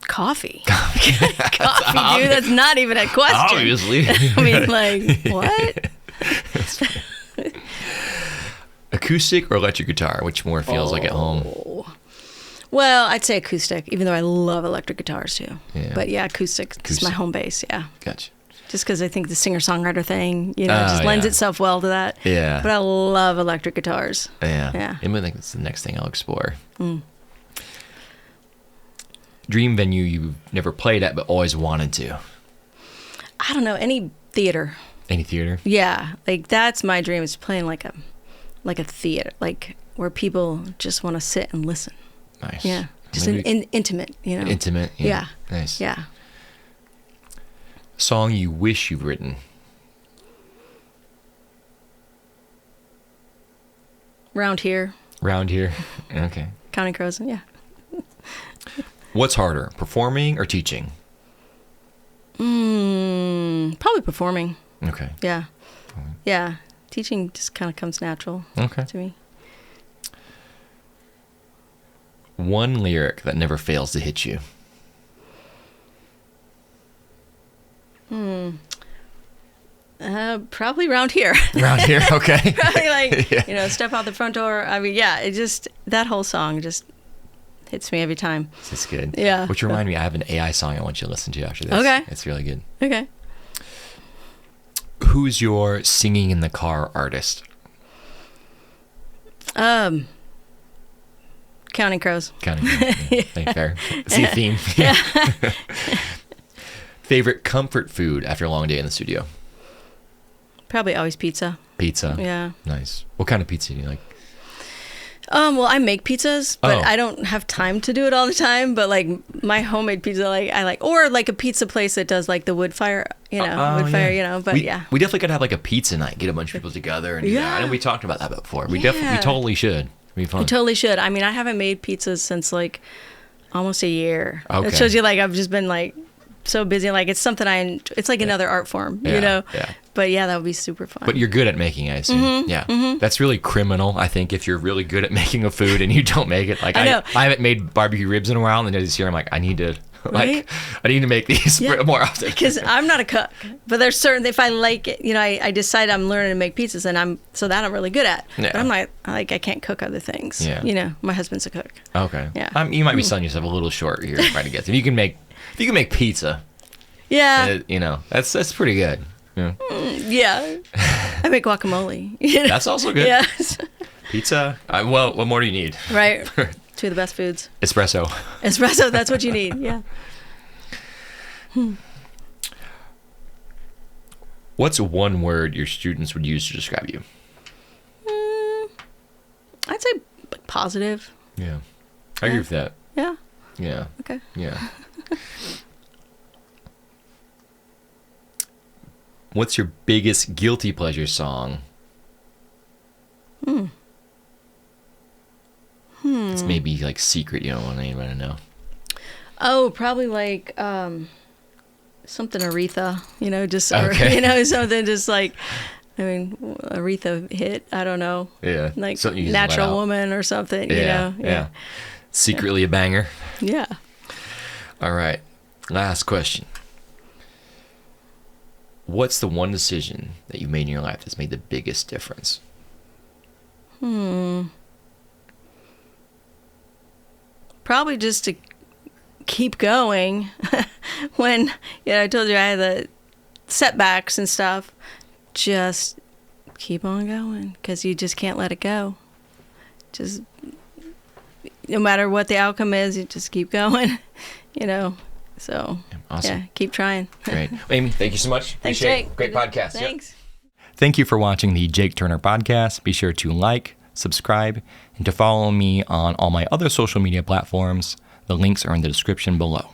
Coffee. Coffee, dude. That's not even a question.
Obviously.
I mean, like, what?
Acoustic or electric guitar? Which more feels like at home?
Well, I'd say acoustic, even though I love electric guitars too.
Yeah.
But yeah, acoustic is my home base, yeah.
Gotcha.
Just because I think the singer-songwriter thing, just lends itself well to that.
Yeah.
But I love electric guitars.
Yeah.
Yeah.
I think that's the next thing I'll explore. Dream venue you've never played at but always wanted to?
I don't know, any theater.
Any theater?
Yeah, like that's my dream, is playing like a theater, like where people just want to sit and listen.
Nice.
Yeah, just intimate,
Intimate.
Yeah.
Nice.
Yeah.
Song you wish you've written?
Round Here.
Round Here. Okay.
Counting Crows. Yeah.
What's harder, performing or teaching?
Probably performing.
Okay.
Yeah. Yeah. Teaching just kind of comes natural to me.
One lyric that never fails to hit you?
Probably Round Here.
Round Here, okay.
Probably like, step out the front door. I mean, yeah, it just, that whole song just hits me every time.
It's good.
Yeah.
Which remind me, I have an AI song I want you to listen to after this.
Okay.
It's really good.
Okay.
Who's your singing in the car artist?
Counting Crows.
Counting Crows. Yeah. Fair. See a theme.
Yeah.
Favorite comfort food after a long day in the studio?
Probably always pizza.
Pizza.
Yeah.
Nice. What kind of pizza do you like?
Well, I make pizzas, but I don't have time to do it all the time. But like my homemade pizza, I like, or like a pizza place that does like the wood fire, fire. But
we definitely gotta have like a pizza night, get a bunch of people together, and do that. I know we talked about that before. We totally should. It'd be fun.
We totally should. I mean, I haven't made pizzas since like almost a year.
Okay.
It shows you like I've just been like so busy. Like it's something it's like another art form,
Yeah.
But yeah, that would be super fun.
But you're good at making, I assume.
Mm-hmm.
Yeah.
Mm-hmm.
That's really criminal, I think, if you're really good at making a food and you don't make it. Like I know. I haven't made barbecue ribs in a while, and then this year I'm like, I need to make these more often.
Because I'm not a cook, but there's certain, if I like it, I decide I'm learning to make pizzas, and I'm really good at.
Yeah.
But I'm not, I can't cook other things.
Yeah.
My husband's a cook.
Okay.
Yeah.
You might be selling yourself a little short here trying to get. If you can make pizza.
Yeah.
That's pretty good. Yeah.
Yeah. I make guacamole.
That's also good.
Yes.
Pizza. Well, what more do you need?
Right. Two of the best foods.
Espresso.
That's what you need. Yeah.
What's one word your students would use to describe you?
I'd say positive.
Yeah. I agree with that.
Yeah.
Yeah.
Okay.
Yeah. What's your biggest guilty pleasure song? It's maybe like secret, you don't want anyone to know.
Oh, probably like something Aretha,
Okay.
something just like, Aretha hit, I don't know.
Yeah.
Like Natural Woman or something,
Yeah. Secretly a banger.
Yeah.
All right. Last question. What's the one decision that you've made in your life that's made the biggest difference?
Probably just to keep going when, I told you I had the setbacks and stuff. Just keep on going, because you just can't let it go. Just, no matter what the outcome is, you just keep going, So,
awesome.
Yeah, keep trying.
Great. Amy, thank you so much.
Thanks,
Appreciate
Jake.
it. Great podcast.
Thanks.
Yep. Thank you for watching the Jake Turner podcast. Be sure to like, subscribe, and to follow me on all my other social media platforms. The links are in the description below.